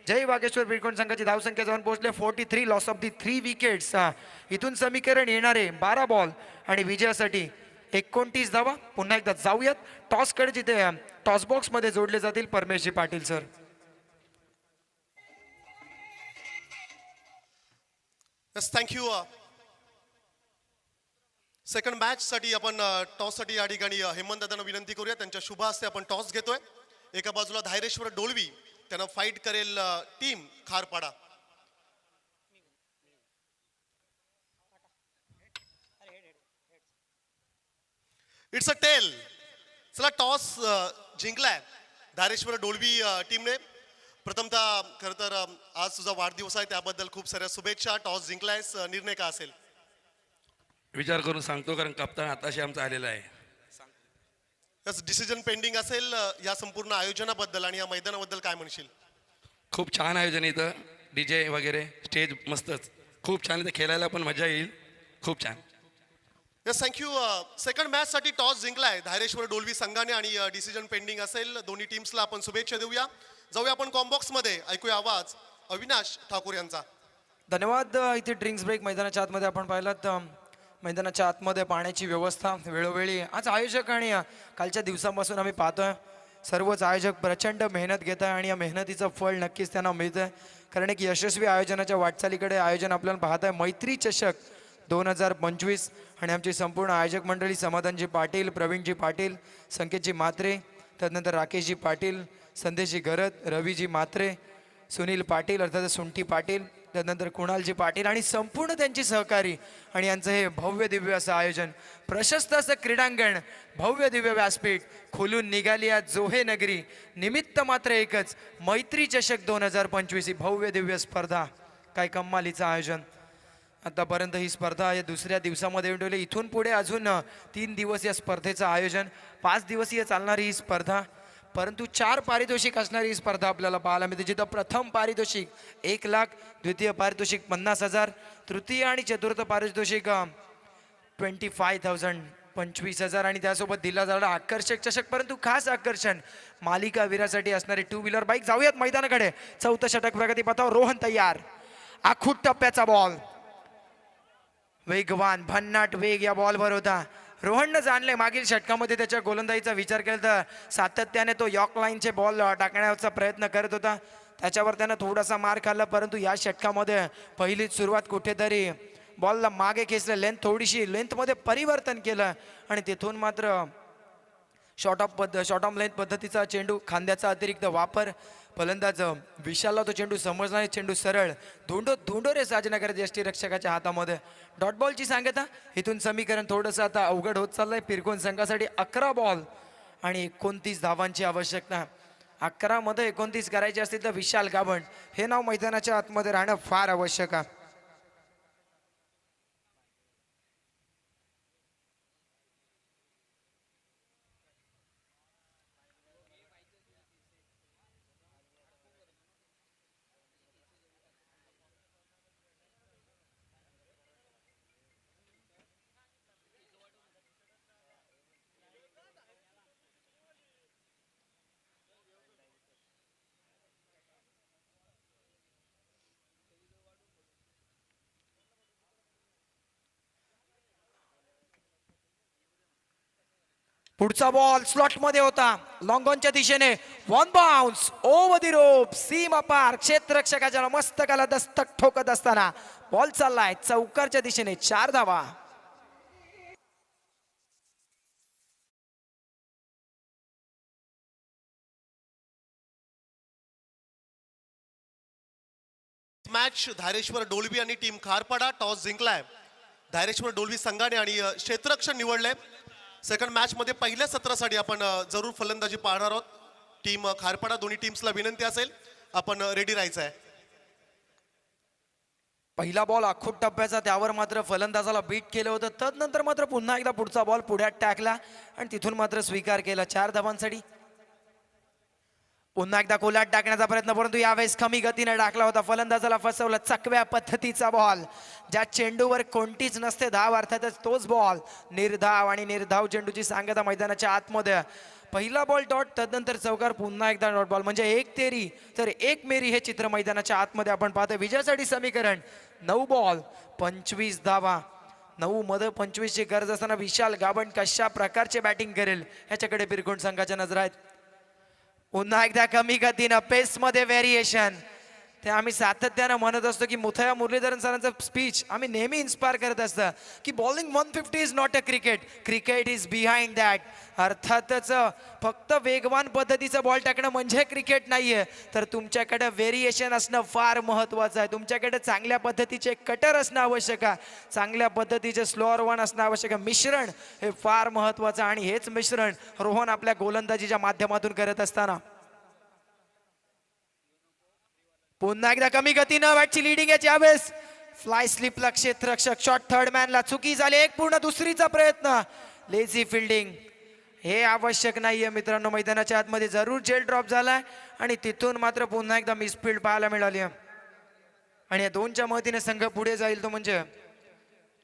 जय वागेश्वर पिरकोन संघाची धावसंख्या जाऊन पोहोचले 43. Loss of the 3 wickets. इथून समीकरण येणारे 12 बॉल आणि विजयासाठी 29 धावा. पुन्हा एकदा जाऊयात टॉस कडे, जिथे टॉस बॉक्स मध्ये जोडले जातील परमेशजी Patil sir. Yes, thank you. Second match साठी आपण टॉस साठी या ठिकाणी हेमंत दादांना विनंती करूया. त्यांच्या शुभ हस्ते आपण टॉस घेतोय. एका बाजूला धायरेश्वर डोलवी, त्यांना फाईट करेल team Kharpada. It's a tail. चला टॉस जिंकलाय धारेश्वर डोलवी टीमने. प्रथमतः खरं तर आज तुझा वाढदिवस आहे त्याबद्दल खूप साऱ्या शुभेच्छा. टॉस जिंकलायस, निर्णय का असेल? विचार करून सांगतो, कारण कप्तान आताशी आमचा आलेला आहे. डिसिजन पेंडिंग असेल या संपूर्ण आयोजनाबद्दल आणि या मैदानाबद्दल काय म्हणशील? खूप छान आयोजन आहे इथं, डीजे वगैरे, स्टेज मस्तच, खूप छान. इथं खेळायला पण मजा येईल, खूप छान. Yes, thank you. सेकंड मॅच साठी टॉस जिंकलाय धारेश्वर डोलवी संघाने आणि डिसिजन पेंडिंग असेल. दोन्ही टीम्सला आपण शुभेच्छा देऊया. जाऊया आपण कॉम्बॉक्स मध्ये, ऐकूया आवाज अविनाश ठाकूर यांचा. धन्यवाद. इथे ड्रिंक्स ब्रेक मैदानाच्या आतमध्ये आपण पाहिलात, मैदानाच्या आतमध्ये पाण्याची व्यवस्था वेळोवेळी आज आयोजक आणि कालच्या दिवसांपासून आम्ही पाहतोय सर्वच आयोजक प्रचंड मेहनत घेत आहे आणि या मेहनतीचं फळ नक्कीच त्यांना मिळतं आहे. कारण एक यशस्वी आयोजनाच्या वाटचालीकडे आयोजन आपल्याला पाहत आहे. मैत्री चषक 2025 आणि आमची संपूर्ण आयोजक मंडळी समाधानजी पाटील, प्रवीणजी पाटील, संकेतजी मात्रे, त्यानंतर राकेशजी पाटील, संदेशजी गरत, रवीजी मात्रे, सुनील पाटील अर्थात सुंठी पाटील, त्यानंतर कुणालजी पाटील आणि संपूर्ण त्यांची सहकारी आणि यांचं हे भव्य दिव्य असं आयोजन, प्रशस्त असं क्रीडांगण, भव्य दिव्य व्यासपीठ, खुलून निघाली आज जोहे नगरी. निमित्त मात्र एकच, मैत्री चषक 2025 ही भव्य दिव्य स्पर्धा. काय कमालीचं आयोजन. आतापर्यंत ही स्पर्धा या दुसऱ्या दिवसामध्ये येऊन ठेवली. इथून पुढे अजून 3 दिवस या स्पर्धेचं आयोजन, 5 दिवसीय चालणारी ही स्पर्धा, परंतु 4 पारितोषिक असणारी ही स्पर्धा आपल्याला पाहायला मिळते. जिथं प्रथम पारितोषिक 1 लाख, द्वितीय पारितोषिक 50,000, तृतीय आणि चतुर्थ पारितोषिक 25,000 25,000 आणि त्यासोबत दिला जाणारा आकर्षक चषक. परंतु खास आकर्षण मालिका वीरासाठी असणारी 2 व्हीलर बाईक. जाऊयात मैदानाकडे. 4थं षटक प्रगतीपथावर. रोहन तयार. आखूट टप्प्याचा बॉल, वेगवान भन्नाट वेग या बॉलवर होता. रोहननं जाणले मागील षटकामध्ये त्याच्या गोलंदाजीचा विचार केला तर सातत्याने तो यॉर्क लाईनचे बॉल टाकण्याचा प्रयत्न करत होता. त्याच्यावर त्यानं थोडासा मार खाल्ला, परंतु या षटकामध्ये पहिलीच सुरुवात कुठेतरी बॉलला मागे खेचलं, थोडीशी लेंथमध्ये परिवर्तन केलं आणि तिथून मात्र शॉर्ट ऑफ लेंथ पद्धतीचा चेंडू, खांद्याचा अतिरिक्त वापर. फलंदाज विशालला तो चेंडू समजला नाही. चेंडू सरळ धोंडोरे साजनगर यष्टीरक्षकाच्या हातामध्ये. डॉट बॉलची सांगता. इथून समीकरण थोडंसं आता अवघड होत चाललंय. पिरकोन संघासाठी 11 बॉल आणि 29 धावांची आवश्यकता. 11 मध्ये 29 करायचे असतील तर विशाल गाभण हे नाव मैदानाच्या आतमध्ये राहणं फार आवश्यक आहे. पुढचा बॉल स्लॉट मध्ये होता. लॉंग ऑनच्या दिशेने वन बाउन्स ओव्हर दी रोप, सीमा पार. क्षेत्ररक्षकाच्या मस्तकाला दस्तक ठोकत असताना बॉल चाललाय चौकारच्या दिशेने. 4 धावा. मॅच धारेश्वर डोलवी आणि टीम खारपाडा. टॉस जिंकलाय धारेश्वर डोलवी संघाने आणि क्षेत्ररक्षण निवडलंय. सेकंड मॅच मध्ये पहिल्या सत्रासाठी आपण जरूर फलंदाजी पाहणार आहोत. टीम खारपाडा दोन्ही टीम्सला विनंती असेल आपण रेडी राहायचं आहे. पहिला बॉल आखूट टप्प्याचा, त्यावर मात्र फलंदाजाला बीट केलं होतं. तदनंतर मात्र पुन्हा एकदा पुढचा बॉल पुढ्यात टाकला आणि तिथून मात्र स्वीकार केला 4 धावांसाठी. पुन्हा एकदा कोलाट टाकण्याचा प्रयत्न, परंतु यावेळेस कमी गतीने टाकला होता. फलंदाजाला फसवलं. चकव्या पद्धतीचा बॉल, ज्या चेंडूवर कोणतीच नसते धाव, अर्थातच तोच बॉल. निर्धाव आणि निर्धाव चेंडूची सांगता मैदानाच्या आतमध्ये. पहिला बॉल डॉट, तदनंतर चौकार, पुन्हा एकदा डॉट बॉल. म्हणजे 1 तेरी तर 1 मेरी हे चित्र मैदानाच्या आतमध्ये आपण पाहतो. विजयासाठी समीकरण 9 बॉल 25 धावा. 9 मध्ये 25 ची गरज असताना विशाल गाभण कशा प्रकारचे बॅटिंग करेल ह्याच्याकडे पिरकोन संघाच्या नजर आहेत. पुन्हा एकदा कमी गतीनं पेस मध्ये व्हेरिएशन. ते आम्ही सातत्यानं म्हणत असतो की मुथय्या मुरलीधरन सरांचं स्पीच आम्ही नेहमी इन्स्पायर करत असतं की bowling 150 is not a cricket, cricket is behind that. अर्थातच फक्त वेगवान पद्धतीचं बॉल टाकणं म्हणजे क्रिकेट नाहीये, तर तुमच्याकडे व्हेरिएशन असणं फार महत्त्वाचं आहे. तुमच्याकडे चांगल्या पद्धतीचे कटर असणं आवश्यक आहे, चांगल्या पद्धतीचे स्लोअर वन असणं आवश्यक आहे. मिश्रण हे फार महत्त्वाचं आणि हेच मिश्रण रोहन आपल्या गोलंदाजीच्या माध्यमातून करत असताना पुन्हा एकदा कमी गतीनं बॅटची लिडिंग आहे यावेळेस. फ्लाय स्लिपला क्षेत्ररक्षक शॉट थर्ड मॅनला चुकी झाली. एक पूर्ण दुसरीचा प्रयत्न, लेझी फिल्डिंग हे आवश्यक नाहीये मित्रांनो. मैदानाच्या आतमध्ये जरूर जेल ड्रॉप झालाय आणि तिथून मात्र पुन्हा एकदा मिसफिल्ड पाहायला मिळाली आणि या दोनच्या मदतीने संघ पुढे जाईल तो म्हणजे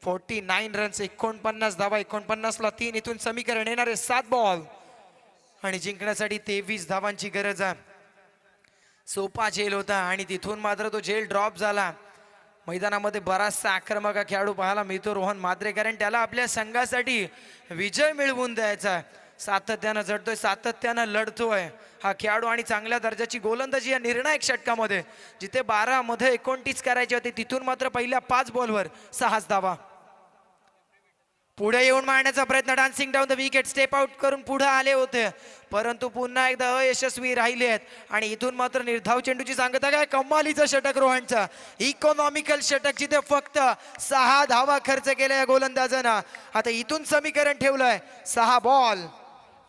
49 रन्स, 49 धावा. 49ला 3 इथून समीकरण येणारे 7 बॉल आणि जिंकण्यासाठी 23 धावांची गरज आहे. सोपा झेल होता आणि तिथून मात्र तो झेल ड्रॉप झाला. मैदानामध्ये बराचसा आक्रमक खेळाडू पाहायला मिळतो रोहन म्हात्रे, कारण त्याला आपल्या संघासाठी विजय मिळवून द्यायचा आहे. सातत्यानं झटतोय, सातत्यानं लढतोय हा खेळाडू आणि चांगल्या दर्जाची गोलंदाजी या निर्णायक षटकामध्ये. जिथे 12 मध्ये 29 करायचे होते तिथून मात्र पहिल्या 5 बॉलवर 6 धावा. पुढे येऊन मारण्याचा प्रयत्न, dancing down the wicket, step out करून पुढे आले होते परंतु पुन्हा एकदा अयशस्वी राहिले आहेत. आणि इथून मात्र निर्धाव चेंडूची सांगता काय कमालीचं षटक रोहनचं, इकॉनॉमिकल षटक जिथे फक्त 6 धावा खर्च केल्या या गोलंदाजानं. आता इथून समीकरण ठेवलंय 6 बॉल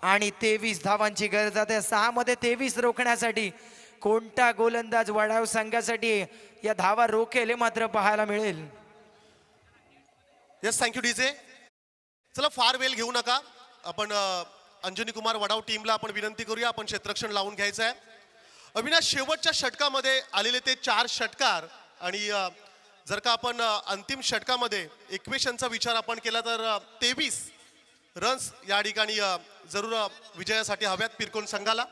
आणि 23 धावांची गरज आहे. 6 मध्ये 23 रोखण्यासाठी कोणता गोलंदाज वडाव संघासाठी या धावा रोखेल हे मात्र पाहायला मिळेल. Yes, thank you DJ. चला फार वेळ घेऊ नका, आपण अंजनी कुमार वडाव टीमला आपण विनंती करूया, आपण क्षेत्ररक्षण लावून घ्यायचं आहे. अविनाश, शेवटच्या षटकामध्ये आलेले ते 4 षटकार आणि जर का आपण अंतिम षटकामध्ये इक्वेशनचा विचार आपण केला तर 23 रन्स या ठिकाणी जरूर विजयासाठी हव्यात पिरकोन संघाला.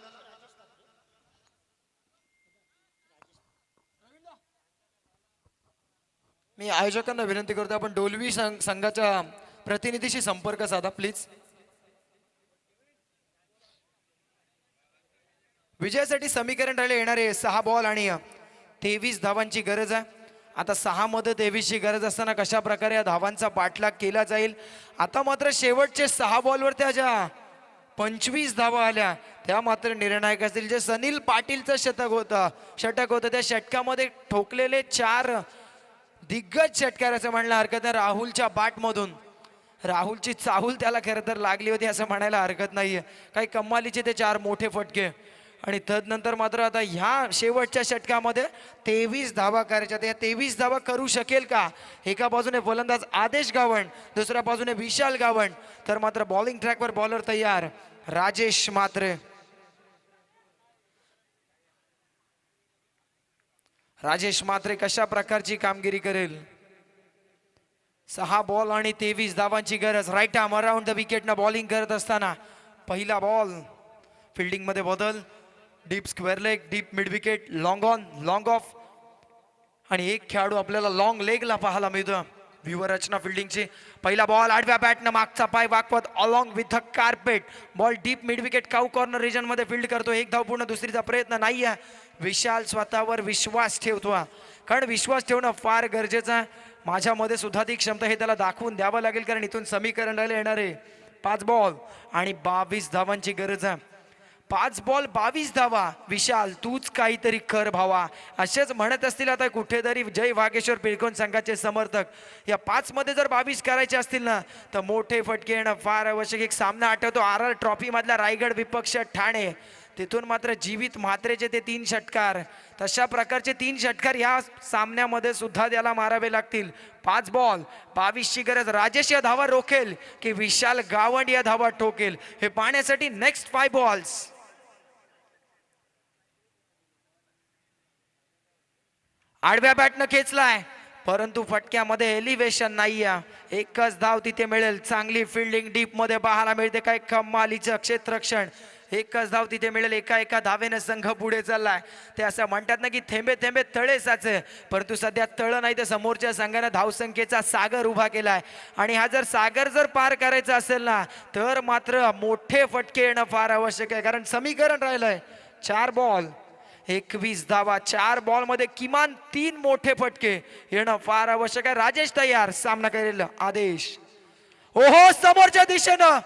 मी आयोजकांना विनंती करतो आपण डोलवी संघाच्या प्रतिनिधीशी संपर्क साधा प्लीज. विजयासाठी समीकरण राहिले येणारे 6 बॉल आणि 23 धावांची गरज आहे. आता 6 मध्ये 23 ची गरज असताना कशा प्रकारे या धावांचा पाठलाग केला जाईल. आता मात्र शेवटचे 6 बॉलवर त्या ज्या 25 धावा आल्या त्या मात्र निर्णायक असतील. जे सनील पाटीलचं षटक होतं त्या षटकामध्ये ठोकलेले 4 दिग्गज षटकार असं म्हणलं हरकत नाही. राहुलच्या बॅटमधून राहुलची चाहूल त्याला खरं तर लागली होती असं म्हणायला हरकत नाहीये. काही कमालीचे ते 4 मोठे फटके आणि तदनंतर मात्र आता ह्या शेवटच्या षटकामध्ये 23 धावा करायच्या. या 23 धावा करू शकेल का? एका बाजूने फलंदाज आदेश गावंड, दुसऱ्या बाजूने विशाल गावंड, तर मात्र बॉलिंग ट्रॅकवर बॉलर तयार राजेश म्हात्रे. राजेश म्हात्रे कशा प्रकारची कामगिरी करेल. 6 बॉल आणि 23 धावांची गरज. राईट आर्म अराउंड द विकेटनं बॉलिंग करत असताना पहिला बॉल, फिल्डिंग मध्ये बदल, deep square leg, deep mid wicket, long on, long off आणि एक खेळाडू आपल्याला लॉंग लेगला पाहायला मिळतो. व्यूहरचना फिल्डिंगची. पहिला बॉल आडव्या बॅटनं मागचा पाय वाकवत along with the carpet, ball deep mid wicket cow corner region मध्ये फील्ड करतो. एक धाव पूर्ण, दुसरीचा प्रयत्न नाही आहे. विशाल स्वतःवर विश्वास ठेवतो, कारण विश्वास ठेवणं फार गरजेचं आहे. माझ्यामध्ये सुद्धा ती क्षमता हे त्याला दाखवून द्यावं लागेल, कारण इथून समीकरण राहिले येणारे 5 बॉल आणि 22 धावांची गरज आहे. 5 बॉल 22 धावा. विशाल तूच काहीतरी कर भावा, असेच म्हणत असतील आता कुठेतरी जय वागेश्वर पिळकोन संघाचे समर्थक. या 5 मध्ये जर 22 करायचे असतील ना तर मोठे फटके येणं फार आवश्यक. एक सामना आठवतो RR ट्रॉफी मधला रायगड विपक्ष ठाणे, तिथून मात्र जीवित म्हात्रेचे ते 3 षटकार. तशा प्रकारचे 3 षटकार या सामन्यामध्ये सुद्धा त्याला मारावे लागतील. 5 बॉल 22 ची गरज. राजेश या धावा रोखेल की विशाल गावंड या धावा ठोकेल हे पाहण्यासाठी नेक्स्ट 5 बॉल्स. आडव्या बॅटनं खेचलाय परंतु फटक्यामध्ये एलिव्हेशन नाही आहे. एकच धाव तिथे मिळेल. चांगली फिल्डिंग डीप मध्ये पाहायला मिळते. काय कमालीचं क्षेत्ररक्षण. एकच धाव तिथे मिळेल. एका धावेनं संघ पुढे चाललाय. ते असं म्हणतात ना की थेंबे थेंबे तळे साचे, परंतु सध्या तळ नाही तर समोरच्या संघानं धावसंख्येचा सागर उभा केलाय आणि हा जर सागर जर पार करायचा असेल ना तर मात्र मोठे फटके येणं फार आवश्यक आहे, कारण समीकरण राहिलंय 4 बॉल 21 धावा, 4 बॉल मध्ये किमान 3 मोठे फटके येणं फार आवश्यक आहे. राजेश तयार, सामना करेल आदेश. ओहो, समोरच्या दिशेनं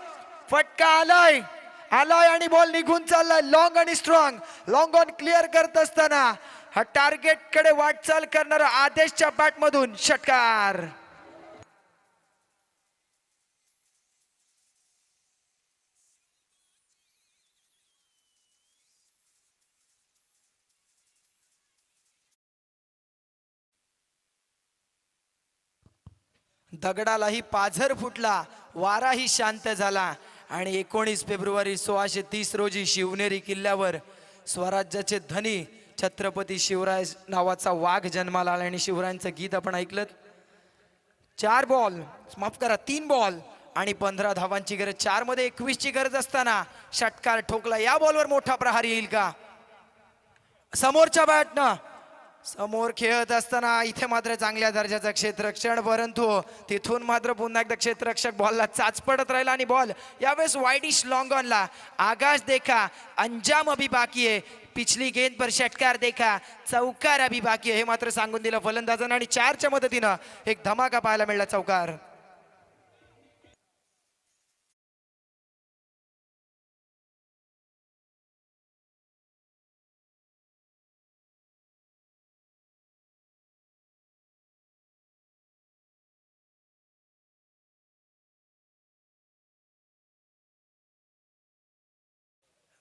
फटका आलाय आणि बॉल निघून चाललाय. लॉंग आणि स्ट्रॉंग, लॉंग ऑन क्लिअर करत असताना हा टार्गेट कडे वाटचाल करणारा आदेशच्या बॅट मधून षटकार. दगडालाही पाझर फुटला, वाराही शांत झाला आणि 19 फेब्रुवारी 1630 रोजी शिवनेरी किल्ल्यावर स्वराज्याचे धनी छत्रपती शिवराय नावाचा वाघ जन्माला आला आणि शिवरायांचं गीत आपण ऐकलं. 4 बॉल, माफ करा 3 बॉल आणि 15 धावांची गरज, 4 मध्ये 21 ची गरज असताना षटकार ठोकला. या बॉलवर मोठा प्रहार येईल का? समोरच्या बॅटनं समोर खेळत असताना इथे मात्र चांगल्या दर्जाचं क्षेत्ररक्षण, परंतु तिथून मात्र पुन्हा एकदा क्षेत्ररक्षक बॉलला चाच पडत राहिला आणि बॉल यावेळेस वाईडिश लॉंग ऑनला. आगाश देखा, अंजाम अभी बाकी है, पिछली गेंद पर षटकार देखा, चौकार अभी बाकी है, हे मात्र सांगून दिलं फलंदाजांना आणि 4च्या मदतीनं एक धमाका पाहायला मिळाला. चौकार.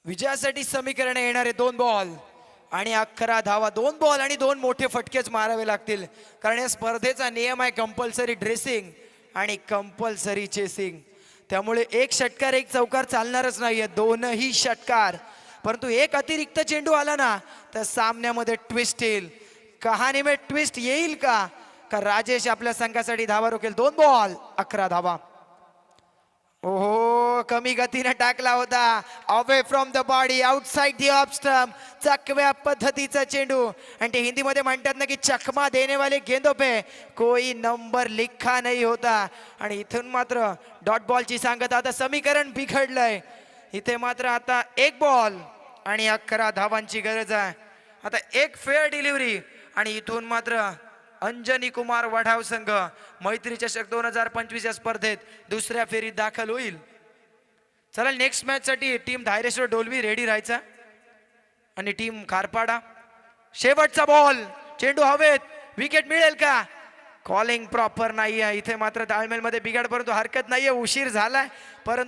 विजयासाठी समीकरण येणारे 2 बॉल आणि 11 धावा. 2 बॉल आणि 2 मोठे फटकेच मारावे लागतील, कारण या स्पर्धेचा नियम आहे कंपल्सरी ड्रेसिंग आणि कंपल्सरी चेसिंग. त्यामुळे एक षटकार एक चौकार चालणारच नाहीये, दोनही षटकार. परंतु एक अतिरिक्त चेंडू आला ना तर सामन्यामध्ये ट्विस्ट येईल. कहाणी में ट्विस्ट येईल का राजेश आपल्या संघासाठी धावा रोखेल. 2 बॉल 11 धावा. ओहो, कमी गतीने टाकला होता, away from the body, outside the off stump, चकव्या पद्धतीचा चेंडू. आणि ते हिंदीमध्ये म्हणतात ना की चकमा देने वाले गेंदों पे कोई नंबर लिखा नहीं होता. आणि इथून मात्र डॉट बॉलची सांगत, आता समीकरण बिघडलंय. इथे मात्र आता 1 बॉल आणि 11 धावांची गरज आहे. आता एक फेअर डिलिव्हरी आणि इथून मात्र अंजनी कुमार वढाव संघ मैत्री चषक 2025 या स्पर्धेत दुसऱ्या फेरीत दाखल होईल. चला, नेक्स्ट मॅच साठी टीम धायरेश्वर डोलवी रेडी राहायचा आणि टीम खारपाडा. शेवटचा बॉल, चेंडू हवेत, विकेट मिळेल का? कॉलिंग प्रॉपर नाहीये. इथे मात्र ताळमेल मध्ये बिघाड, परंतु हरकत नाहीये, उशीर झालाय परंतु